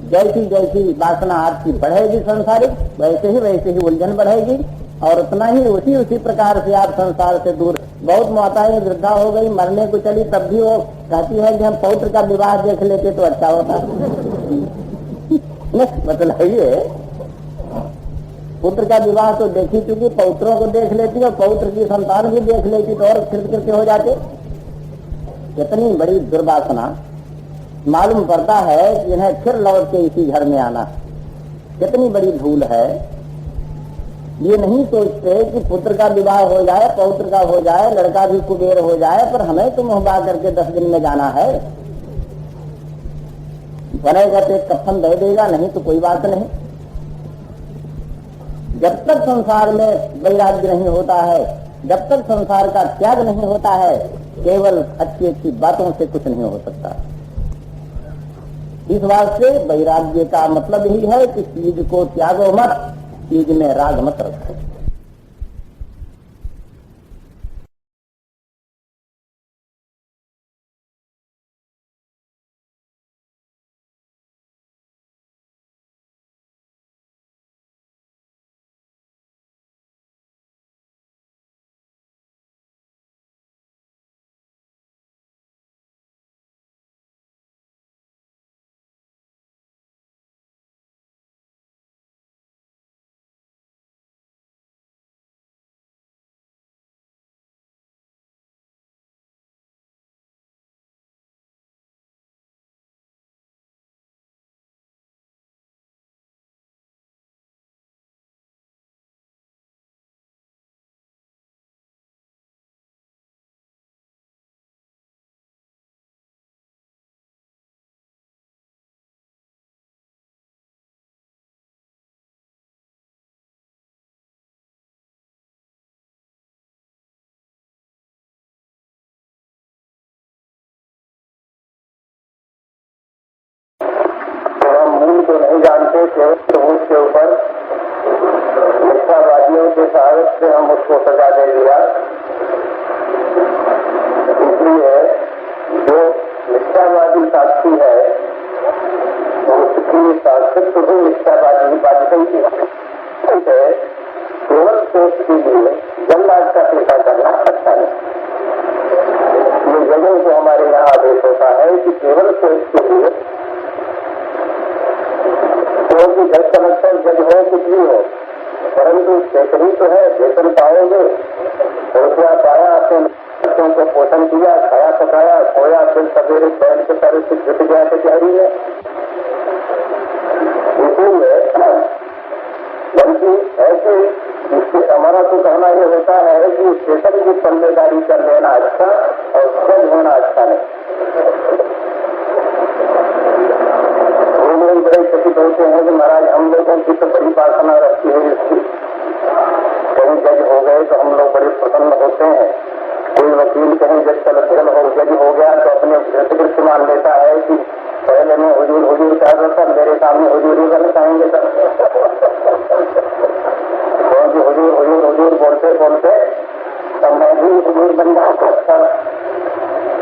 A: जैसी जैसी वासना आपकी बढ़ेगी संसारिक, वैसे ही उलझन बढ़ेगी, और उतना ही उसी प्रकार से आप संसार से दूर। बहुत माताएं वृद्धा हो गई, मरने को चली, तब भी वो कहती है कि हम पौत्र का विवाह देख लेते तो अच्छा होता। बताइए, पुत्र का विवाह तो देखी चुकी, पौत्रों को देख लेती और पौत्र की संतान भी देख लेती तो और कृत्य हो जाते। कितनी बड़ी दुर्वासना। मालूम पड़ता है कि इन्हें फिर लौट के इसी घर में आना, कितनी बड़ी भूल है। ये नहीं सोचते कि पुत्र का विवाह हो जाए, पौत्र का हो जाए, लड़का भी कुबेर हो जाए, पर हमें तो मुहबा करके 10 दिन में जाना है। बनेगा तो एक कफन दे देगा, नहीं तो कोई बात नहीं। जब तक संसार में वैराग्य नहीं होता है, जब तक संसार का त्याग नहीं होता है, केवल अच्छी अच्छी बातों से कुछ नहीं हो सकता। इस वास्ते वैराग्य का मतलब ही है कि चीज को त्यागो मत, चीज में राग मत रखो। को नहीं जानते, केवल सबूत के ऊपर मिथ्यावादियों के सहायक से हम उसको सजा दे दिया। इसलिए जो मिथ्यावादी साक्षी है उसकी साक्षित्व भी मिथ्यावादी बाधित है। केवल सोच के लिए जल्लाद का पीछा करना अच्छा नहीं। ये जगहों को हमारे यहाँ आदेश होता है कि केवल सोच के लिए, क्योंकि जज कलेक्टर जज हो कुछ भी हो, परंतु बेहतरी तो है, वेतन पाओगे। रुपया पाया, अपने बच्चों को पोषण किया, खाया पकाया, सोया, फिर सवेरे बैठ के सारे से जुट गया तैयारी में। इसलिए बल्कि ऐसे इससे हमारा तो कहना ये होता है कि स्टेशन की पल्लेदारी कर लेना अच्छा और जज होना अच्छा नहीं। वो लोग बड़े चकित होते हैं कि महाराज हम लोगों की तो बड़ी वासना रखती है इसकी, कहीं जज हो गए तो हम लोग बड़े प्रसन्न होते हैं। कोई वकील कहीं जज कलेक्टर हो जज हो गया तो अपने कृष्ण मान लेता है कि पहले में हुजूर हुजूर कह रहा था, मेरे सामने हुजूर ही करना चाहेंगे सर, क्योंकि हुजूर हुजूर हुजूर बोलते बोलते तब मैं भी हुजूर बन जाता।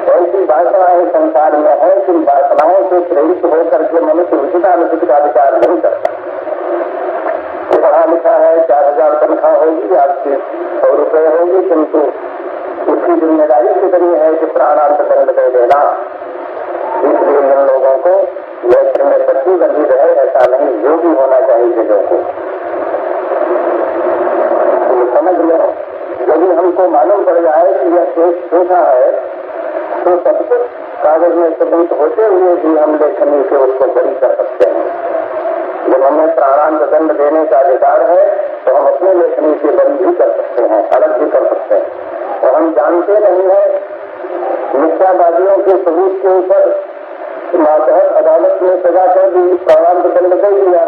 A: ऐसी वासनाएं संसार में है कि वासनाओं से प्रेरित होकर के मनुष्य उचित अनुचित का विचार नहीं करता। पढ़ा लिखा है, 4000 तनख्वाह होगी, आपकी 100 रुपये होगी, किंतु उसकी जिम्मेदारी कितनी है कि प्राणांत दंड दे देना। इसलिए इन लोगों को वैसे में बच्ची बंधी रहे ऐसा नहीं, जो भी होना चाहिए जजों को तो समझ लो। यदि हमको मालूम पड़ जाए कि यह केस झूठा है तो सब कुछ कागज में सबूत होते हुए भी हम लेखनी से उसको बरी कर सकते हैं। जब हमें प्राणांत दंड देने का अधिकार है तो हम अपने लेखनी से बरी भी कर सकते हैं, अलग भी कर सकते हैं। तो हम जानते नहीं है मिथ्यावादियों के सबूत के ऊपर मातहत अदालत में सजा कर दी, प्राणांत दंड दे दिया,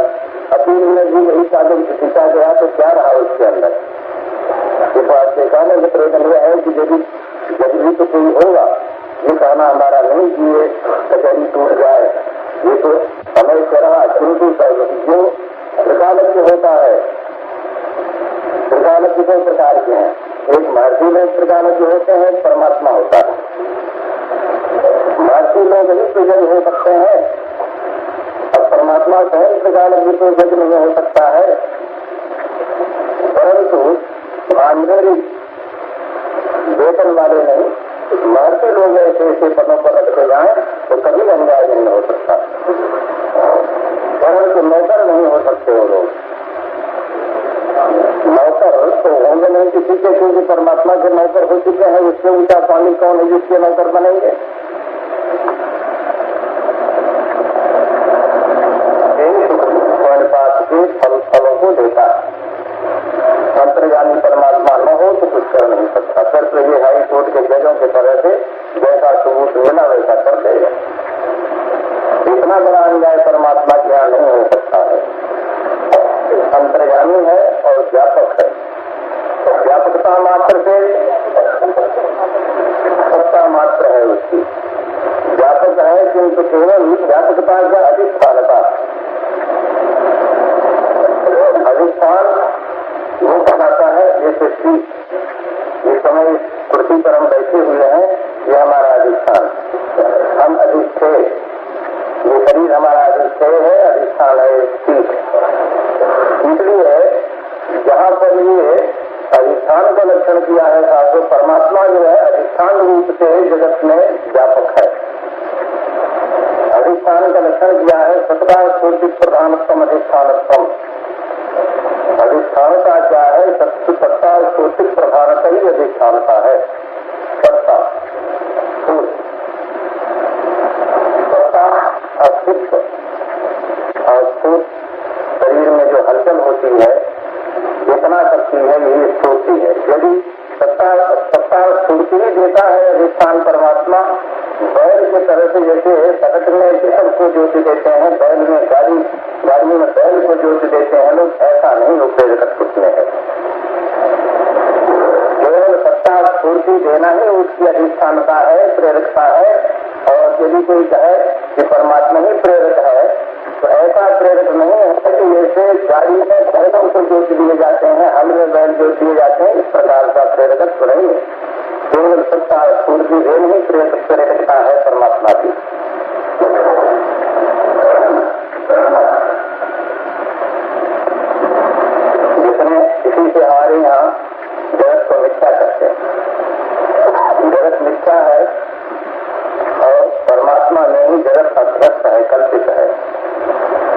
A: अपील में भी यही कागज खींचा गया तो क्या रहा उसके अंदर। इस बात से कहने का प्रयोजन यह है कि यदि जज भी तो कोई होगा, ये कहना हमारा नहीं कि ये कचहरी टूट जाए, ये तो हमें से रहा। किंतु जो प्रकालज्ञ होता है, प्रकालज्ञ दो प्रकार के हैं, एक महर्षि लोग प्रकालज्ञ होते हैं, परमात्मा होता है। महर्षि लोग ही तो जज हो सकते हैं, अब परमात्मा स्वयं प्रकालज्ञ तो जज नहीं हो सकता है। परंतु आंध्री वेतन वाले नहीं, महर्षि लोग ऐसे ऐसे पदों पर रखे जाए तो कभी अन्याय नहीं हो सकता, परंतु नौकर नहीं हो सकते वो लोग। नौकर तो होंगे नहीं किसी के, क्योंकि परमात्मा के नौकर हो चुके हैं। उससे ऊंचा स्वामी कौन है जिसके नौकर बनेंगे? पास के फलों को देता है। अंतर्यामी परमात्मा न हो तो कुछ कर नहीं सकता। फिर तो ये हाई कोर्ट के जजों की तरह से जैसा सबूत लेना वैसा कर देगा। इतना बड़ा अन्याय परमात्मा के यहाँ नहीं हो सकता है। अंतर्यामी है और व्यापक है, तो व्यापकता मात्र से सत्ता मात्र है उसकी। व्यापक है किंतु केवल व्यापकता का अधिष्ठानता, अधिष्ठान वो कहलाता है। ये सृष्टि इस समय पृथ्वी पर हम बैठे हुए हैं, ये हमारा अधिष्ठान, हम अधिष्ठेय, ये शरीर हमारा अधिष्ठेय है, अधिष्ठान है ठीक। इसलिए जहाँ पर ये अधिष्ठान का लक्षण किया है शास्त्रों, परमात्मा जो है अधिष्ठान रूप से जगत में व्यापक है। अधिष्ठान का लक्षण किया है सत्ता स्फूर्ति प्रधानतम अधिष्ठानतम। अधिष्ठानता क्या है? सत्ता स्फूर्ति प्रधानता ही अधिष्ठानता है। सत्ता सत्ता अस्तित्व और स्फूर्ति, शरीर में जो हलचल होती है जितना शक्ति है यही स्फूर्ति है। यदि सत्ता स्फूर्ति ही देता है अधिष्ठान परमात्मा, बैल की तरह से जैसे सड़क में किसम को ज्योति देते हैं, बैल में गाड़ी में बैल को ज्योति देते हैं लोग, ऐसा नहीं वो प्रेरक कुछ में है। केवल सत्ता स्फूर्ति देना ही उसकी अधिष्ठानता है, प्रेरकता है। और यदि कोई कहे कि परमात्मा ही प्रेरक है तो ऐसा प्रेरक नहीं है कि जैसे गाड़ी में बैलों को जोत दिए जाते हैं, हल में बैल जोत दिए जाते हैं, इस प्रकार का प्रेरकत्व नहीं है। केवल सत्ता स्फूर्ति देन ही प्रेरकता है परमात्मा की। जिसने इसी से हमारे यहाँ जगत को मिथ्या करते हैं। जगत मिथ्या है और परमात्मा में ही जगत अभ्यस्त है, कल्पित है।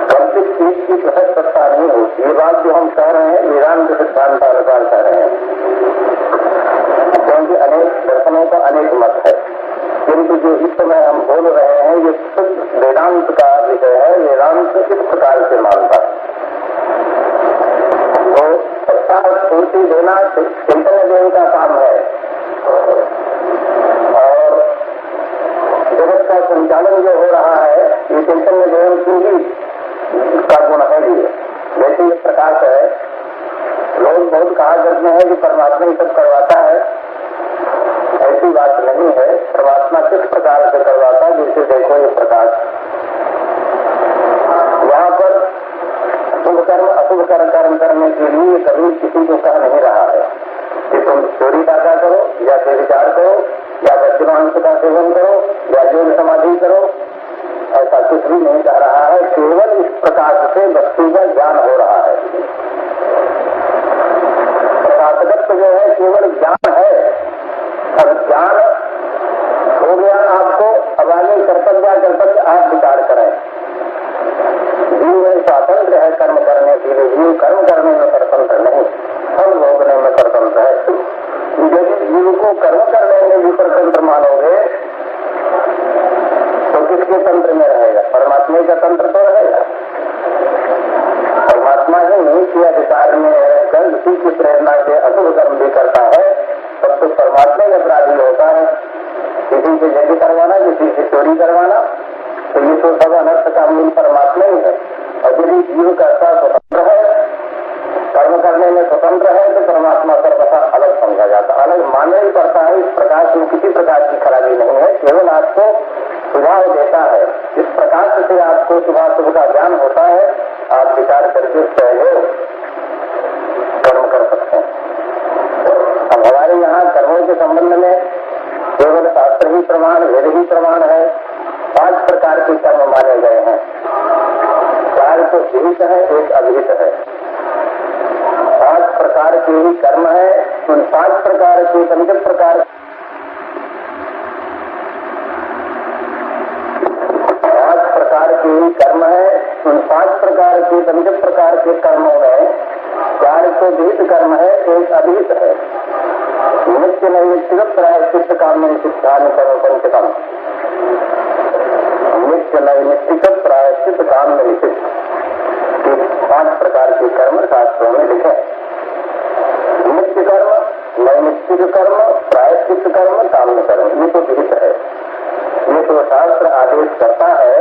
A: कल्पित चीज की सहज सत्ता नहीं होती। ये बात जो हम कह रहे हैं वेदांत सिद्धांत अनुसार कह रहे हैं, क्योंकि अनेक दर्शनों का अनेक मत है, किंतु जो इस समय हम बोल रहे हैं ये शुद्ध वेदांत का विषय है। वेदांत इस प्रकार से मानता है। तो सत्ता स्फूर्ति देना चैतन्य देव का काम है और जगत का संचालन जो हो रहा है ये चैतन्य देव की ही का गुण है। लिए जैसे ये प्रकाश है, लोग बहुत कहा करते हैं कि परमात्मा ही सब करवाता है, ऐसी बात नहीं है। परमात्मा किस प्रकार से करवाता है, जैसे देखो ये प्रकाश यहाँ पर शुभ कर्म अशुभ कर्म करने के लिए कभी किसी को कह नहीं रहा है कि तुम चोरी डाका करो या विचार करो या वज्रमांस का सेवन करो या योग समाधि करो, ऐसा कुछ भी नहीं कह रहा है। केवल इस प्रकार से वस्तु का ज्ञान हो रहा है। प्रकाशकत्व जो है केवल ज्ञान है। अब ज्ञान हो गया आपको, अब आगे कर्तव्य आप विचार करें। जीव में स्वतंत्र है कर्म करने के लिए, जीव कर्म करने में स्वतंत्र नहीं, फल भोगने में स्वतंत्र है। यदि जीव को कर्म करने में भी स्वतंत्र मानोगे तो किसके तंत्र में रहेगा? परमात्मा का तंत्र तो रहेगा। परमात्मा ही नहीं किया विचार में रहकर उसी की प्रेरणा से अशुभ कर्म भी करता है, तब तो परमात्मा ही अपराधी होता है। किसी से यज्ञ करवाना, किसी से चोरी करवाना, तो ये तो सब अनर्थ का मूल परमात्मा ही है। और यदि जीव करता स्वतंत्र है, कर्म करने में स्वतंत्र है, तो परमात्मा सर्वथा अलग समझा जाता, अलग मानना ही पड़ता है। इस प्रकाश में किसी प्रकार की खराबी नहीं है, केवल आपको सुझाव देता है। इस प्रकाश से आपको शुभाशुभ का ज्ञान होता है, आप विचार करके पहले कर्म कर सकते हैं। अब हमारे यहाँ कर्मों के संबंध में केवल शास्त्र ही प्रमाण, वेद ही प्रमाण है। 5 प्रकार के कर्म माने गए हैं। 4 तो विहित है, 1 अविहित है। 5 प्रकार के ही कर्म है। उन 5 प्रकार के पंच प्रकार 5 प्रकार के ही कर्म है। उन 5 प्रकार के पंच प्रकार के कर्मों में 4 तो विहित कर्म है, 1 अविहित है। नित्य नैमित्तिक प्रायश्चित काम सिद्धान कर्म पंचकम। नित्य नैमित्तिक प्रायश्चित काम निश्चित 5 प्रकार के कर्म शास्त्रों में लिखे। नित्य कर्म, नैमित्तिक कर्म, प्रायश्चित कर्म, काम्य कर्म, ये तो विहित है। ये तो शास्त्र आदेश करता है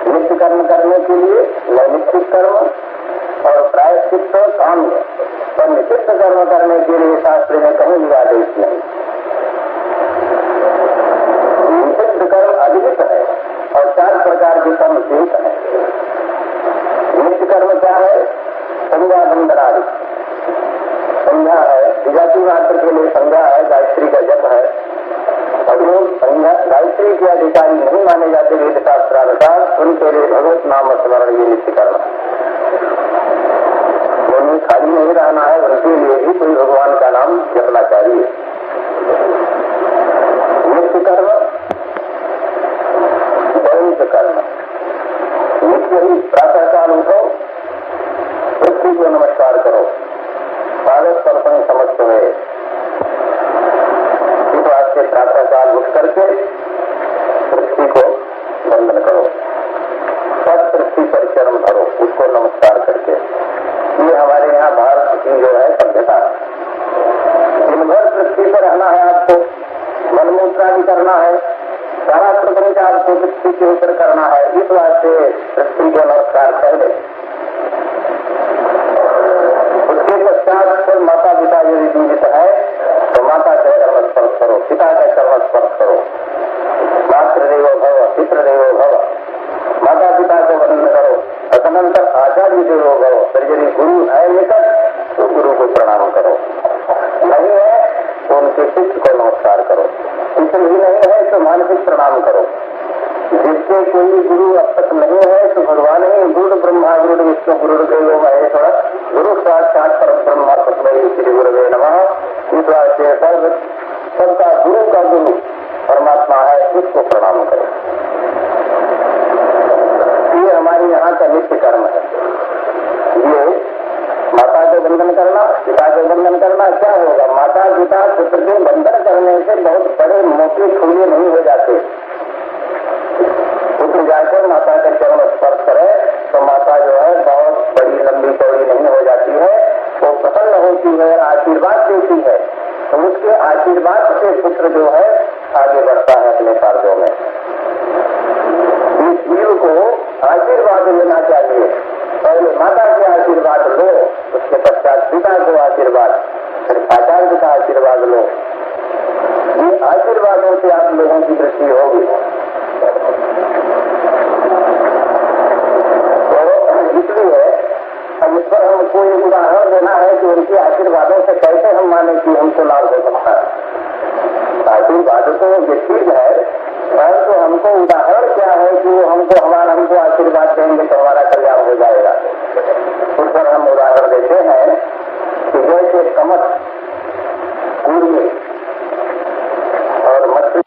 A: नित्य कर्म करने के लिए, नैमित्तिक कर्म और प्रायश्चित काम्य, और निषिद्ध कर्म करने के लिए शास्त्र में कहीं भी आदेश नहीं। निषिद्ध कर्म अधिक है और 4 प्रकार के कर्म विहित है। नित्य कर्म क्या है? संध्या बंदनादि। संध्या है, विजाति मात्र के लिए संध्या है, गायत्री का जप है। और लोग संध्या गायत्री के अधिकारी नहीं माने जाते वेद शास्त्रानुसार, उनके लिए भगवत नाम स्मरण ये नित्य कर्म। उन्हें खाली नहीं रहना है, उनके लिए ही कोई भगवान का नाम जपना चाहिए। नित्य कर्म, दैनिक कर्म। नित्य ही प्रातः काल उठो, पृथ्वी को नमस्कार करो, पादक स्पर्शन समस्त हुए। इस बात से प्रातः काल उठ करके पृथ्वी को वंदन करो, सब पृथ्वी पर चरण धरो, उसको नमस्कार करके। ये हमारे यहाँ भारत की जो है सभ्यता। दिन भर पृथ्वी पर रहना है आपको, मनमूत्रा भी करना है, सारा प्रपंच आपको पृथ्वी के ऊपर करना है। इस बात से पृथ्वी को नमस्कार पहले। उसके पश्चात फिर माता पिता यदि जीवित है तो माता का चरण स्पर्श करो, पिता का चरण स्पर्श करो। मातृदेवो भव, पितृदेवो भव, माता पिता को वंदन करो। पर यदि गुरु है निकट तो गुरु को प्रणाम करो, नहीं है तो उनके शिष्य को नमस्कार करो, शिष्य भी नहीं है तो मानसिक प्रणाम करो। जिसके कोई गुरु अब तक नहीं है तो भगवान ही गुरु ब्रह्मा गुरु विष्णु गुरुदेव महेश्वर गुरु साक्षात पर ब्रह्मा तस्मै श्री गुरुवे नमः। इस वास्ते सबका गुरु का गुरु परमात्मा है, उसको प्रणाम करो। ये हमारी यहाँ का नित्य कर्म है। ये माता के बंधन करना, पिता के बंधन करना, क्या होगा? माता पिता पुत्र के बंधन करने से बहुत बड़े मोटे खुले नहीं हो जाते। पुत्र जाकर माता के चरण स्पर्श करे तो माता जो है बहुत बड़ी लंबी चौड़ी नहीं हो जाती है, वो प्रसन्न होती है, आशीर्वाद देती है। तो उसके आशीर्वाद से पुत्र जो है आगे बढ़ता है अपने कार्यों में। इस जीव को आशीर्वाद लेना चाहिए। पहले माता के आशीर्वाद लो, उसके पश्चात पिता को आशीर्वाद, फिर आचार्य का आशीर्वाद लो। ये आशीर्वादों से आप लोगों की वृद्धि होगी। तो इसलिए अब इस पर हमको एक उदाहरण देना है कि उनके आशीर्वादों से कैसे हम माने कि हमको लाभ हो सकता है। आशीर्वाद तो ये चीज है, परंतु हमको उदाहरण क्या है कि वो हमको आशीर्वाद देंगे तो हमारा कल्याण हो जाएगा। उस पर हम उदाहरण देते हैं कि जैसे कमत, कूड़िए और मछली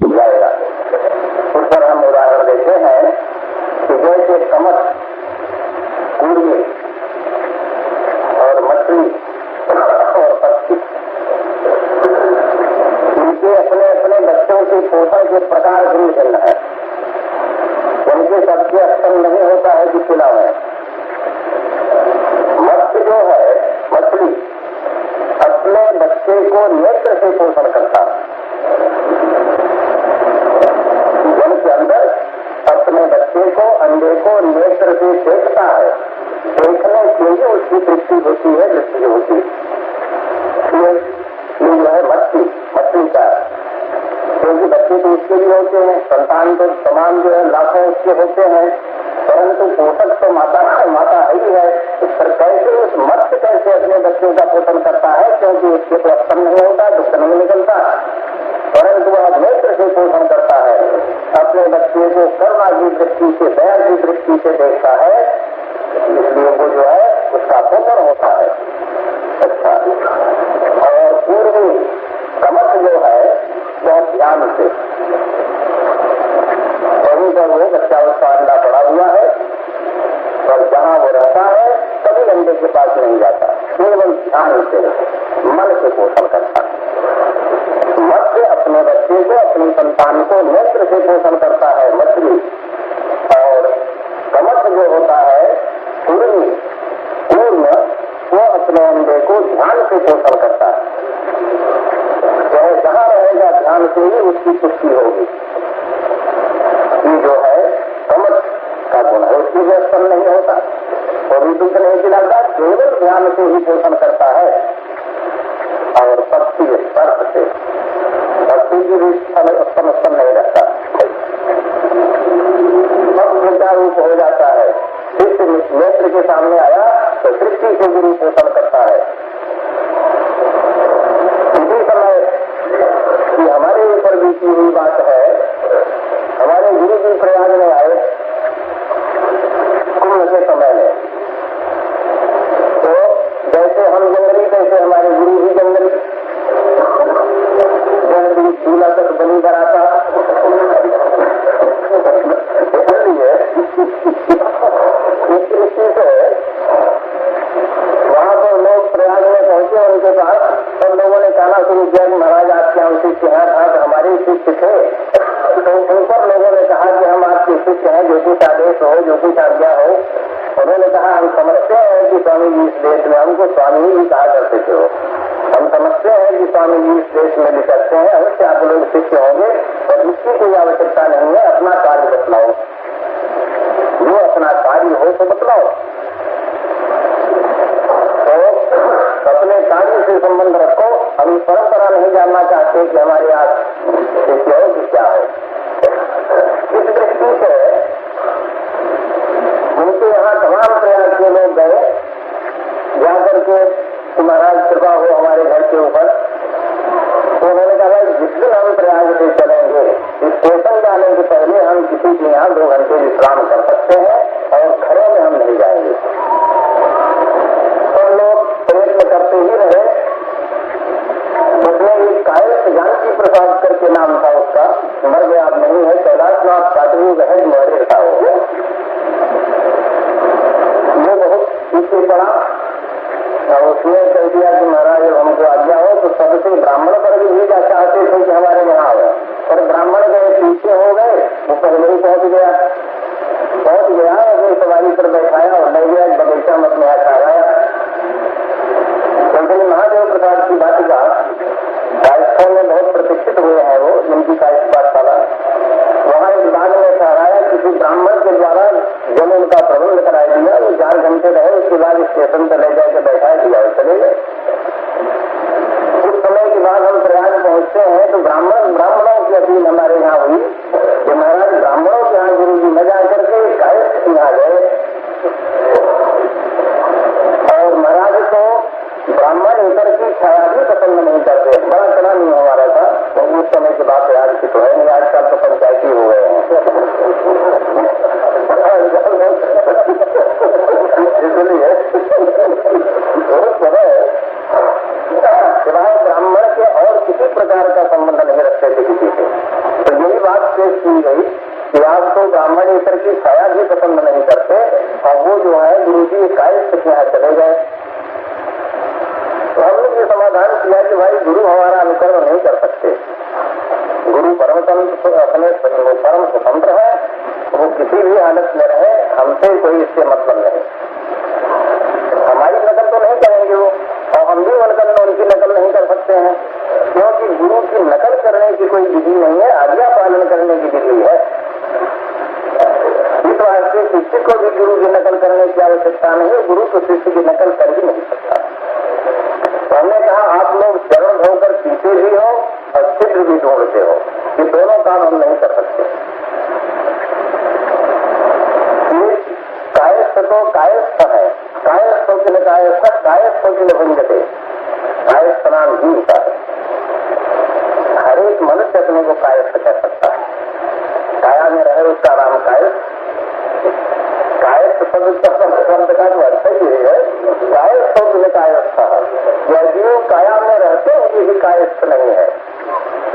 A: जाएगा। उस पर हम उदाहरण देते हैं कि जैसे कमत, कूड़िए और मछली और पक्षी, इनके अपने अपने बच्चों के पोषण के प्रकार भिन्न भिन्न है। उनके सबके अक्षम नहीं होता है कि खिलावे। मत्स्य जो है, मछली अपने बच्चे को नेत्र से पोषण करता है। जल के अंदर अपने बच्चे को, अंडे को नेत्र से देखता है, देखने से ही उसकी तृप्ति होती है, दृष्टि होती है। ये जो है मछली का, क्योंकि बच्चे तो उसके भी होते हैं, संतान तो तमाम जो है लाखों उसके होते हैं, परंतु पोषक तो माता है ही है। इस पर कैसे उस मत्स्य कैसे अपने बच्चों का पोषण करता है, क्योंकि उसके तो अक्षम नहीं होता, दुख नहीं निकलता, परंतु वह नेत्र से पोषण करता है। अपने बच्चे को करुणा की दृष्टि से, दया की दृष्टि से देखता है, इसलिए वो जो है उसका पोषण होता है। अच्छा, और पूर्वी कमत जो है बहुत ध्यान से, कहीं पर वो बच्चा उसका अंडा पड़ा हुआ है और जहाँ वो रहता है कभी अंडे के पास नहीं जाता, केवल ध्यान से, मन से पोषण करता है। मत्स्य अपने बच्चे को, अपनी संतान को नेत्र से पोषण करता है, मछली। और कमत जो होता है पूर्ण, वो अपने अंडे को ध्यान से पोषण करता है। चाहे जहाँ रहेगा ध्यान से ही उसकी पुष्टि होगी। ये जो है कमत का गुण है, उसकी जो स्तन नहीं होता, वो भी दुख नहीं दिलाता, केवल ध्यान से ही पोषण करता है। और पक्षी स्पर्श से, पक्षी की भी स्तन नहीं रहता, पक्ष का रूप हो जाता है। दृष्टि नेत्र के सामने आया तो दृष्टि से गुरु पोषण करता है। इसी समय कि हमारे ऊपर बीती हुई बात है, हमारे गुरु जी प्रयाग में आए कुंभ के समय में, तो जैसे हम जंगली, कैसे हमारे गुरु भी जंगली, उनके पास, तो लोगों ने कहना शुरू किया कि महाराज आपके यहाँ शिष्य हैं, था तो हमारे शिष्य थे। तो उन पर लोगों ने कहा कि हम आपके शिष्य हैं, जो कुछ आदेश हो, जो कुछ आज्ञा हो। उन्होंने कहा हम समझते हैं कि स्वामी जी इस देश में, हमको स्वामी जी कहा करते थे वो, हम समझते हैं कि स्वामी जी इस देश में भी करते हैं, अवश्य आप लोग शिष्य होंगे और इसकी कोई आवश्यकता नहीं है, अपना कार्य बतलाओ, जो अपना कार्य हो तो बतलाओ। तो अपने कार्य से संबंध रखो, हम परंपरा नहीं जानना चाहते कि हमारे यहाँ शिष्य हो कि क्या हो। इस दृष्टि से उनके यहाँ तमाम प्रयास के लोग गए, जाकर के महाराज कृपा हो हमारे घर के ऊपर। तो उन्होंने कहा जिस दिन हम प्रयाग से चलेंगे, स्टेशन जाने से पहले हम किसी के यहाँ 2 घंटे विश्राम कर सकते हैं और घरों में हम नहीं जाएंगे। सब लोग प्रयत्न करते ही रहे। उसमें एक कायस्थ जानकी प्रसाद करके नाम था उसका, मर गया अब नहीं है, कैलाशनाथ पाटनी बहन मरे था वो बहुत पीछे पड़ा और उसने कह दिया कि महाराज हमको आज्ञा हो तो सबसे ब्राह्मण वर्ग भी चाहते थे कि हमारे यहाँ हो, पर ब्राह्मण गए पीछे हो गए, वो पहले ही पहुंच गया अपनी सवारी पर बैठाया और ले गया बगीचा मत में ठहराया। क्योंकि महादेव प्रसाद की वाटिका कायस्थों में बहुत प्रतिष्ठित हुए हैं वो, जिनकी कायस्थ पाठशाला, वहाँ एक बाग में ठहराया, किसी ब्राह्मण के द्वारा जब उनका प्रबंध कराया दिया, वो 4 घंटे रहे, उसके बाद स्टेशन पर ले जाकर बैठा दिया और चले गए। कुछ समय के बाद हम प्रयाग पहुंचते हैं तो ब्राह्मणों की अपील हमारे यहाँ हुई कि महाराज ब्राह्मणों के यहाँ गुरु जी न जाकर के कायस्थ के यहाँ गए, और महाराज को ब्राह्मण ऊपर की छाया भी पसंद नहीं करते। बड़ा चला नहीं हमारा था, तो उस समय के बाद आज की तो है नहीं, आजकल तो पंचायती हो गए हैं। इसलिए सिवाय ब्राह्मण के और किसी प्रकार का संबंध नहीं रखते थे किसी से। तो यही बात पेश की गई कि आप तो ब्राह्मण ईश्वर की छाया भी पसंद नहीं करते, और वो जो है गुरु जी कायस्थ के यहाँ चले गए। तो हमने ये समाधान किया कि भाई गुरु हमारा अनुकरण नहीं कर सकते, गुरु परम अपने परम स्वतंत्र है, वो किसी भी हालत में रहे, हमसे कोई इससे मतलब नहीं, हमारी नकल तो नहीं करेंगे वो, और हम भी उनकी नकल नहीं कर सकते हैं, क्योंकि गुरु की नकल करने की कोई विधि नहीं है, आज्ञा पालन करने की विधि है। इस वास्ते शिष्य को भी गुरु की नकल करने की आवश्यकता नहीं है, गुरु तो शिष्य की नकल कर ही नहीं सकता। तो हमने कहा आप लोग चरण धोकर पीते भी हो और छिद्र भी ढूंढते हो, ये दोनों काम हम नहीं कर सकते। कायस्थ तो कायस्थ है, कायस्थ के भंजते, कायस्थ नाम ही होता है। हर एक मनुष्य अपने को कायस्थ कह सकता है, काया में रहे उसका नाम कायस्थ। कायस्थ शब्द का अर्थ ही है, कायस्थ में कायस्थ, यदि काया में रहते हैं ये भी कायस्थ नहीं है।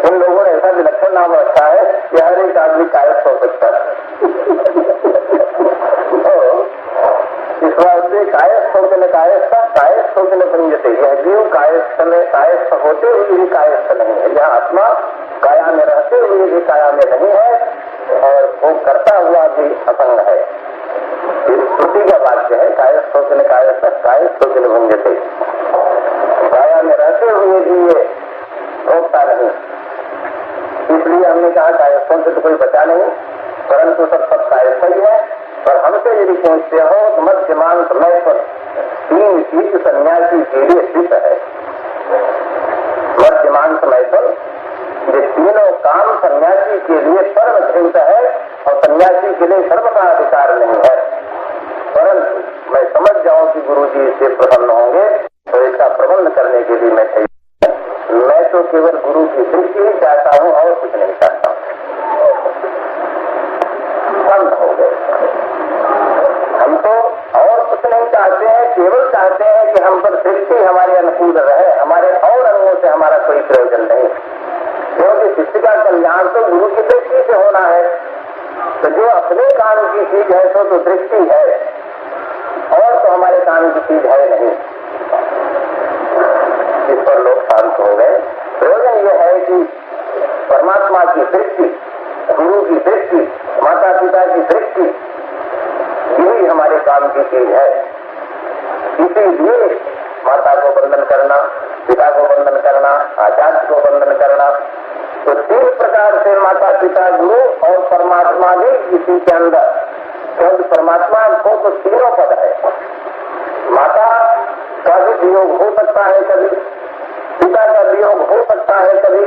A: उन लोगों ने ऐसा विलक्षण नाम रखा है कि हर एक आदमी कायस्थ हो सकता है। इस वास्ते कायस्थ होकर कायस्थ होकर पंजते, यह जीव कायस्थ में कायस्थ होते हुए भी कायस्थ नहीं है, यह आत्मा काया में रहते हुए भी काया में नहीं है, और वो करता हुआ भी असंग है। इस श्रुति का वाक्य है, कायस्थ होकर भंजते, काया में रहते हुए भी ये रोकता नहीं। इसलिए हमने कहा कायस्थों से तो कोई बचा नहीं, परंतु सब कायस्थ ही है। और हमसे यदि पूछते हो तो मध्यमान समय पर 3 चीज सन्यासी के लिए स्थित है। मध्यमान समय पर ये तीनों काम सन्यासी के लिए सर्वधृत है, और सन्यासी के लिए सर्व का अधिकार नहीं है। परंतु मैं समझ जाऊं कि गुरु जी इससे प्रसन्न होंगे तो इसका प्रबंध करने के लिए मैं तैयार। मैं तो केवल गुरु की दृष्टि ही चाहता हूं और कुछ नहीं चाहता हूं। बंद हो गए, हम तो और कुछ नहीं चाहते हैं, केवल चाहते हैं कि हम पर दृष्टि हमारे अनुकूल रहे, हमारे और अंगों से हमारा कोई प्रयोजन नहीं, क्योंकि शिष्य का कल्याण तो गुरु की दृष्टि से होना है। तो जो अपने काम की चीज है तो दृष्टि है, और तो हमारे काम की चीज है नहीं। सब लोग शांत हो गए। प्रयोजन यह है कि परमात्मा की सृष्टि, गुरु की सृष्टि, माता पिता की सृष्टि, यही हमारे काम की चीज है। इसीलिए माता को वंदन करना, पिता को वंदन करना, आचार्य को वंदन करना, तो 3 प्रकार से माता पिता गुरु और परमात्मा भी इसी के अंदर, क्योंकि परमात्मा को तो तीनों पद है। माता का भी वियोग हो सकता है कभी, पिता का वियोग हो सकता है कभी,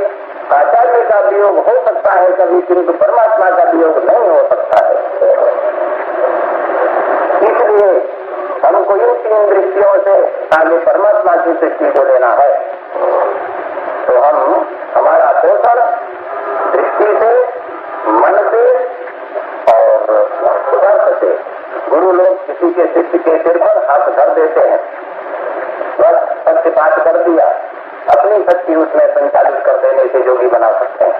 A: आचार्य का वियोग हो सकता है कभी, किंतु परमात्मा का वियोग नहीं हो सकता है। इसलिए हमको इन 3 दृष्टियों से आगे परमात्मा की सृष्टि को लेना है। तो हम हमारा पोषण दृष्टि से, मन से और अर्थ से, गुरु लोग किसी के शिष्य के सिर पर हाथ धर देते हैं, बस पक्षपात कर दिया, अपनी शक्ति उसमें संचालित कर देने से योगी बना सकते हैं।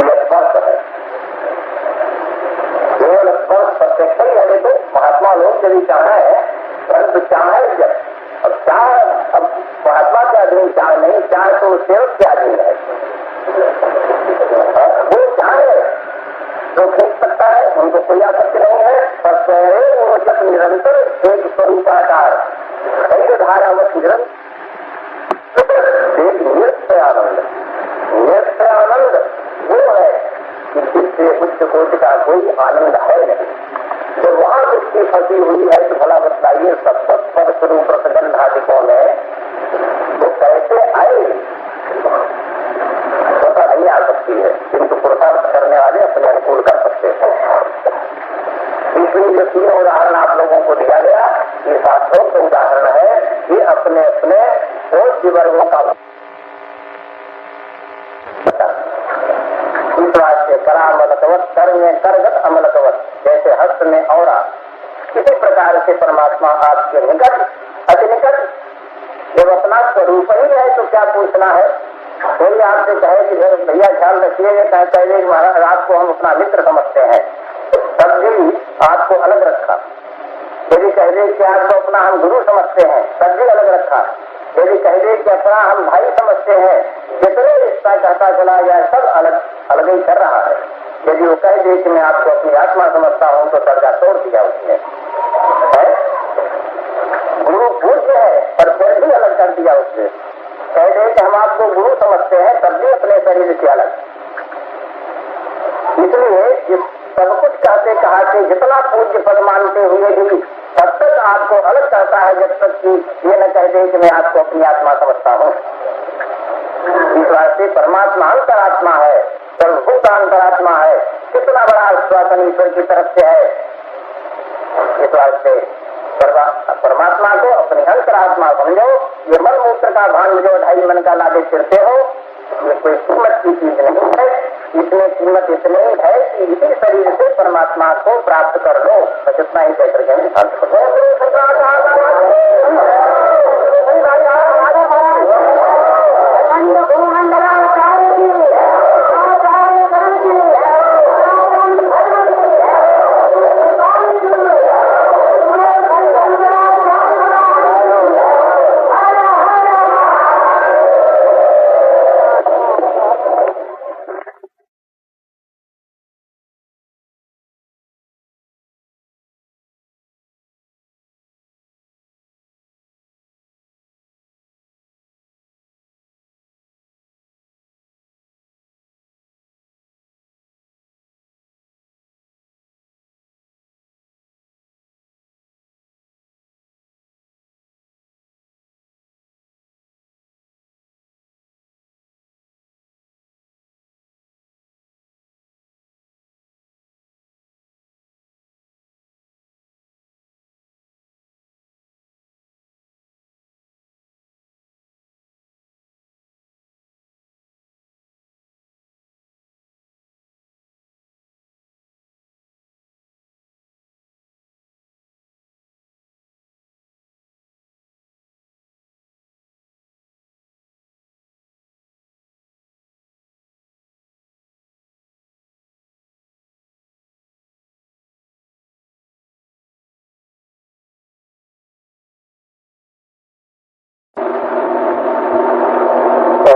A: यह स्पर्श है, केवल स्पर्श प्रत्यक्ष ही है। तो महात्मा लोग यदि चाहे, परंतु चाहे जब, अब महात्मा के अधीन चाहे नहीं, चाहे तो सेवक के अधीन है। वो चाहे तो खींच सकता है, उनको कोई आपत्ति नहीं है, पर वो जब निरंतर एक स्वरूपाकार एक धारावत निरंतर एक नृत्य आनंद, नृत्य आनंद वो है कि जिससे उच्च कोटि का कोई आनंद है नहीं। तो वहां दृष्टि फंसी हुई है तो भला बताइए सत्तर स्वरूप रसगंधादिकों में वो कैसे आए? पता नहीं आ सकती है, किंतु पुरुषार्थ करने वाले अपने अनुकूल कर सकते हैं। इसलिए जो 3 उदाहरण आप लोगों को दिया गया, ये शास्त्रोक्त उदाहरण है, ये अपने अपने बहुत वर्गों का इस वाक्य करामलकवत कर में करगत अमलकवत, जैसे हस्त में औरा, किसी प्रकार से परमात्मा आपके निकट अति निकट, जब अपना स्वरूप ही है तो क्या पूछना है? कोई आपसे कहे कि भैया ख्याल रखिए, पहले महाराज आपको हम अपना मित्र समझते हैं, तब भी आपको अलग रखा। यदि कह दे कि आपको अपना हम गुरु समझते हैं, तब भी अलग रखा। यदि कह दे कि अपना हम भाई समझते हैं, जितने रिश्ता कहता चला जाए सब अलग अलग ही कर रहा है। यदि वो कह दे कि मैं आपको अपनी आत्मा समझता हूं तो दर्जा तोड़ दिया उसने। गुरु पूज्य है पर फिर भी अलग कर दिया उसने। कह दे कि हम आपको गुरु समझते हैं, तब भी अपने शरीर से अलग। इसलिए सब कुछ कहते कहा कि जितना पूज्य पद मानते हुए भी तब तक आपको अलग कहता है, जब तक कि ये न कह दे कि मैं आपको अपनी आत्मा समझता हूँ। इस वास्ते परमात्मा अंतरात्मा है, सर्वभूत अंतरात्मा है। कितना बड़ा आश्वासन ईश्वर की तरफ से है। इस वास्ते परमात्मा को अपनी अंतरात्मा समझो। ये मन मूत्र का भान जो 2.5 मन का लादे फिरते हो, ये कोई कीमत की चीज नहीं है। इसमें कीमत इतनी है कि इसी शरीर से परमात्मा को प्राप्त कर लो। बस इतना ही कहकर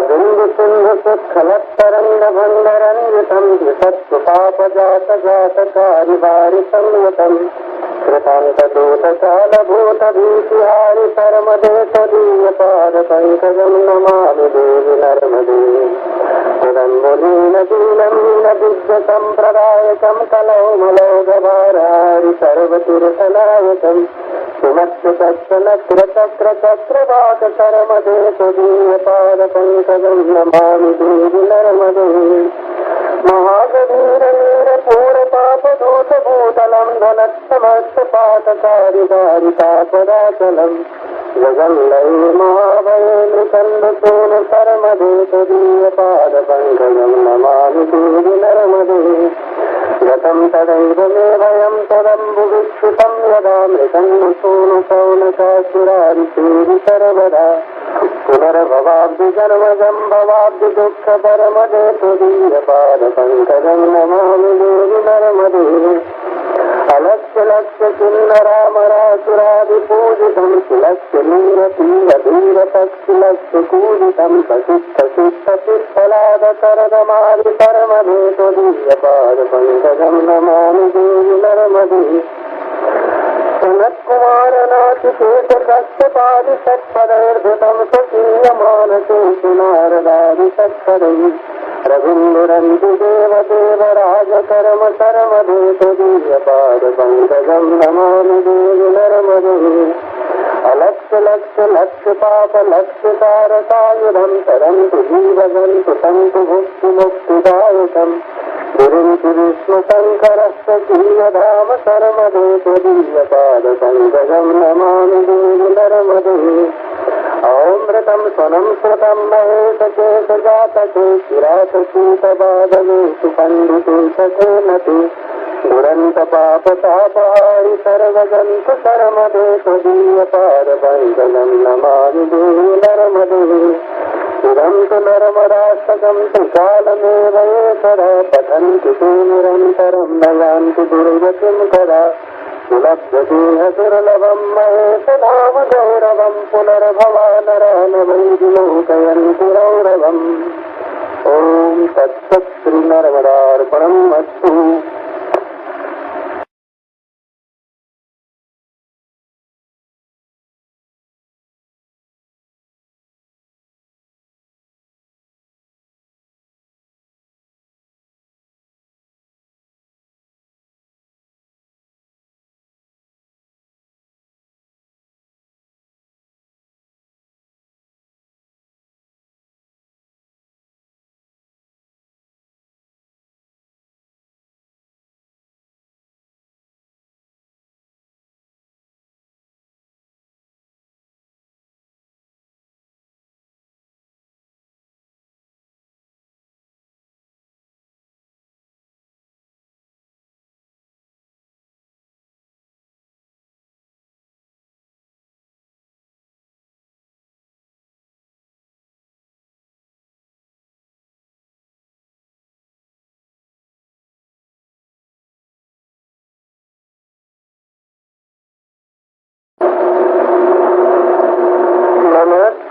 B: बिंदु सिंधु सुखलत्तरंग भंगरंजितम द्विषत्पाप जात जातकारी वारि संयुतम कृतांत दूत काल भूत भीतिहारि परम देश दीय पाद पंकजम नमामि देवी नर्मदे तदम्बुलीन दीनं विद्य संप्रदायकं कलौ मलौ गवारारि सर्वतीर्थनायकम् सुमत्सु तत्सनक्र चक्र चक्रवाक कर्मदे सुदीय पाद पंकजं नमामि देवी नर्मदे महागभीर नीर पूर्ण पाप दूत भूतलं धनत्समस्त पातकारी दारितापदाचलम् जगन्लये महाभये नृकन्दसूनु कर्मदे सुदीय पाद पंकजं नमामि देवी नर्मदे गतं तदैव मे भयं तदम्बुविक्षितं यदा मृकन्दसूनु पौनकासुरारिसेवि सर्वदा पुनर्भवाब्धि जन्मजं भवाब्धि दुःख परमदे तुदीय पाद पंकजं नमामि देवी नर्मदे अलक्ष्य लक्ष्य किन्नरामरासुरादिपूजितं सुलक्ष्य नीरतीरधीर पक्षिलक्ष्य पूजितं प्रसिद्ध सिद्ध पिप्पलादकरदमादि परमदे तुदीय पाद पंकजं नमामि देवी नर्मदे सनत्कुमार नाचिकेत कश्यपादि षट्पदैर्धृतं स्वकीयमानसेषु नारदादि षट्पदैः रवीन्द्रन्ति देवदेव राजकर्म कर्मदे तुदीय पाद पंकजं नमामि देवी नर्मदे अलक्ष्य लक्ष्य लक्ष्य पाप लक्ष्य कारकायुधं तरन्तु जीवजन्तु सन्तु भुक्ति मुक्तिदायकम् गुरुन्ति विष्णु शङ्करस्य कीयधाम कर्मदे तुदीय पाद पंकजं नमामि देवी नर्मदे अमृतं स्वनं श्रुतं महेशकेशजातके किरातकीटबाधवेषु पण्डितेशके नते दुरन्त पाप तापहारि सर्वजन्तु कर्मदे तुदीय पाद पंकजं नमामि देवी नर्मदे इदं तु नर्मदाष्टकं त्रिकालमेव एकदा पठन्ति ते निरन्तरं न यान्ति दुर्गतिं कदा सुलभ्यतेह दुर्लभं महेशनाम गौरवं पुनर्भवानरा न वै विलोकयन्ति रौरवम् ॐ तत्सत् श्रीनर्मदार्पणम् अस्तु।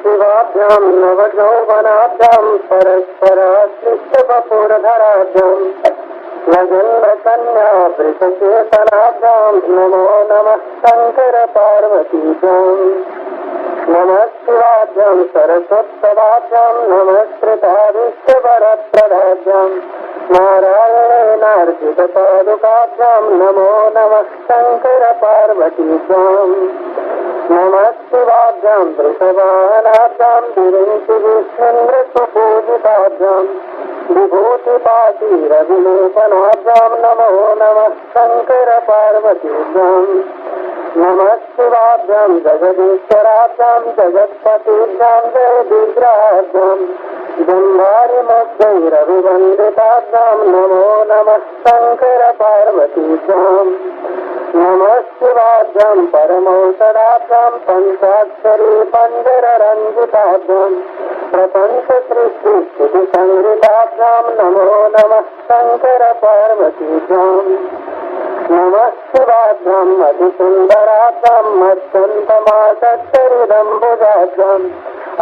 B: शिवाभ्यां नवयौवनाभ्यां परस्पराश्रितवपुरधराभ्यां लगन्धकन्या वृषचेतनाभ्यां नमो नमः शङ्कर पार्वतीभ्यां नमः शिवाभ्यां सरस्वत्सवाभ्यां नमः श्रिताविष्टवरप्रदाभ्यां नारायणेनार्चितपादुकाभ्यां नमो नमः शङ्कर पार्वतीभ्यां नमः शिवाभ्यां वृषभानाभ्यां विरिञ्चि विष्णुन्द्रसुपूजिताभ्यां विभूतिपाटीरविलेपनाभ्यां नमो नमः शङ्कर पार्वतीभ्यां नमः शिवाभ्यां जगदीश्वराभ्यां जगत्पतिभ्यां जयविग्रहाभ्यां जम्भारिमग्गैरविवन्दिताभ्यां नमो नमः शङ्कर पार्वतीभ्यां नमः शिवाभ्यां परमौषधाभ्यां पञ्चाक्षरी पञ्जररञ्जिताभ्यां प्रपञ्चसृष्टिस्थितिसंहृताभ्यां नमो नमः शङ्कर पार्वतीभ्यां नमः शिवाभ्याम् अतिसुन्दराभ्याम् मत्यन्तमासक्तरिदम्बुजाभ्याम्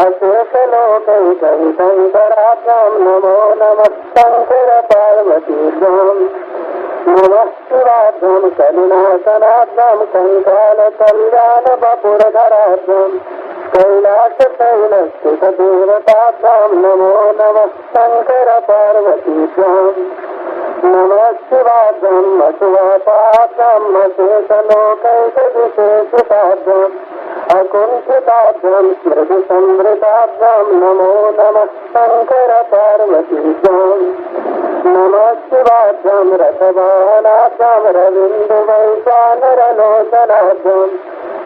B: अशेषलोकैकविशङ्कराभ्याम् नमो नमः शङ्कर पार्वतीभ्याम् नमः शिवाभ्याम् करुणाकराभ्याम् कङ्कालकल्याणवपुरधराभ्याम् कैलासशैलस्थितदेवताभ्याम् नमो नमः शङ्कर पार्वतीभ्याम् नमः शिवाभ्याम् अशुभाभ्याम् अशेषलोकैकविशेषिताभ्याम् अकुण्ठिताभ्याम् स्मृतिसंवृताभ्याम् नमो नमः शङ्कर पार्वतीभ्याम् नमः शिवाभ्याम् रसवाहनाभ्याम् रविन्दुवैशानरलोचनाभ्याम्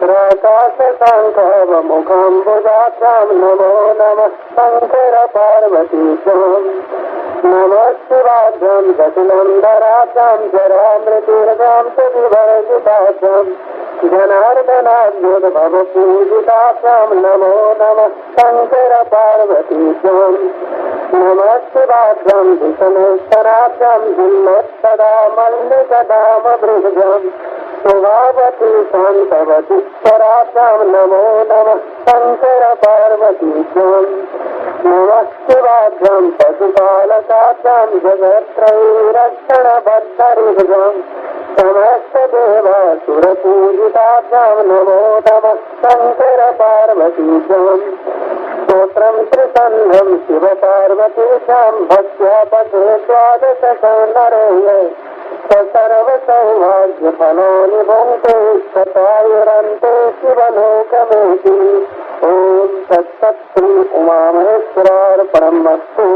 B: प्राकाशकाङ्कावमुखाम्बुजाभ्याम् नमो नमः शङ्कर पार्वतीभ्याम् नमः शिवाभ्याम् जटिलन्धराभ्याम् जरामृतिर्भ्याम् सुविवर्जिताभ्याम् जनार्दनाभ्युद्भवपूजिताभ्याम् नमो नमः शङ्कर पार्वतीभ्याम् नमः शिवाभ्याम् विषमेश्वराभ्याम् जिल्लोत्सदा मल्लिकदामभृभ्याम् सुभावती शान्तवतीश्वराभ्याम् नमो नमः शङ्कर पार्वतीभ्याम् नमः शिवाभ्याम् पशुपालकाभ्याम् जगत्त्रयीरक्षणबद्धरिभ्याम् समस्तदेवासुरपूजिताभ्याम् नमो नमः शङ्कर पार्वतीभ्याम् स्तोत्रम् त्रिसन्ध्यम् शिवपार्वतीभ्याम् भक्त्या पठे द्वादशकर्णरेय सर्वसौभाग्यफलानि भुङ्क्ते शतायुरन्ते शिवलोकमेति ॐ तत्सत् श्री उमामहेश्वरार्पणमस्तु।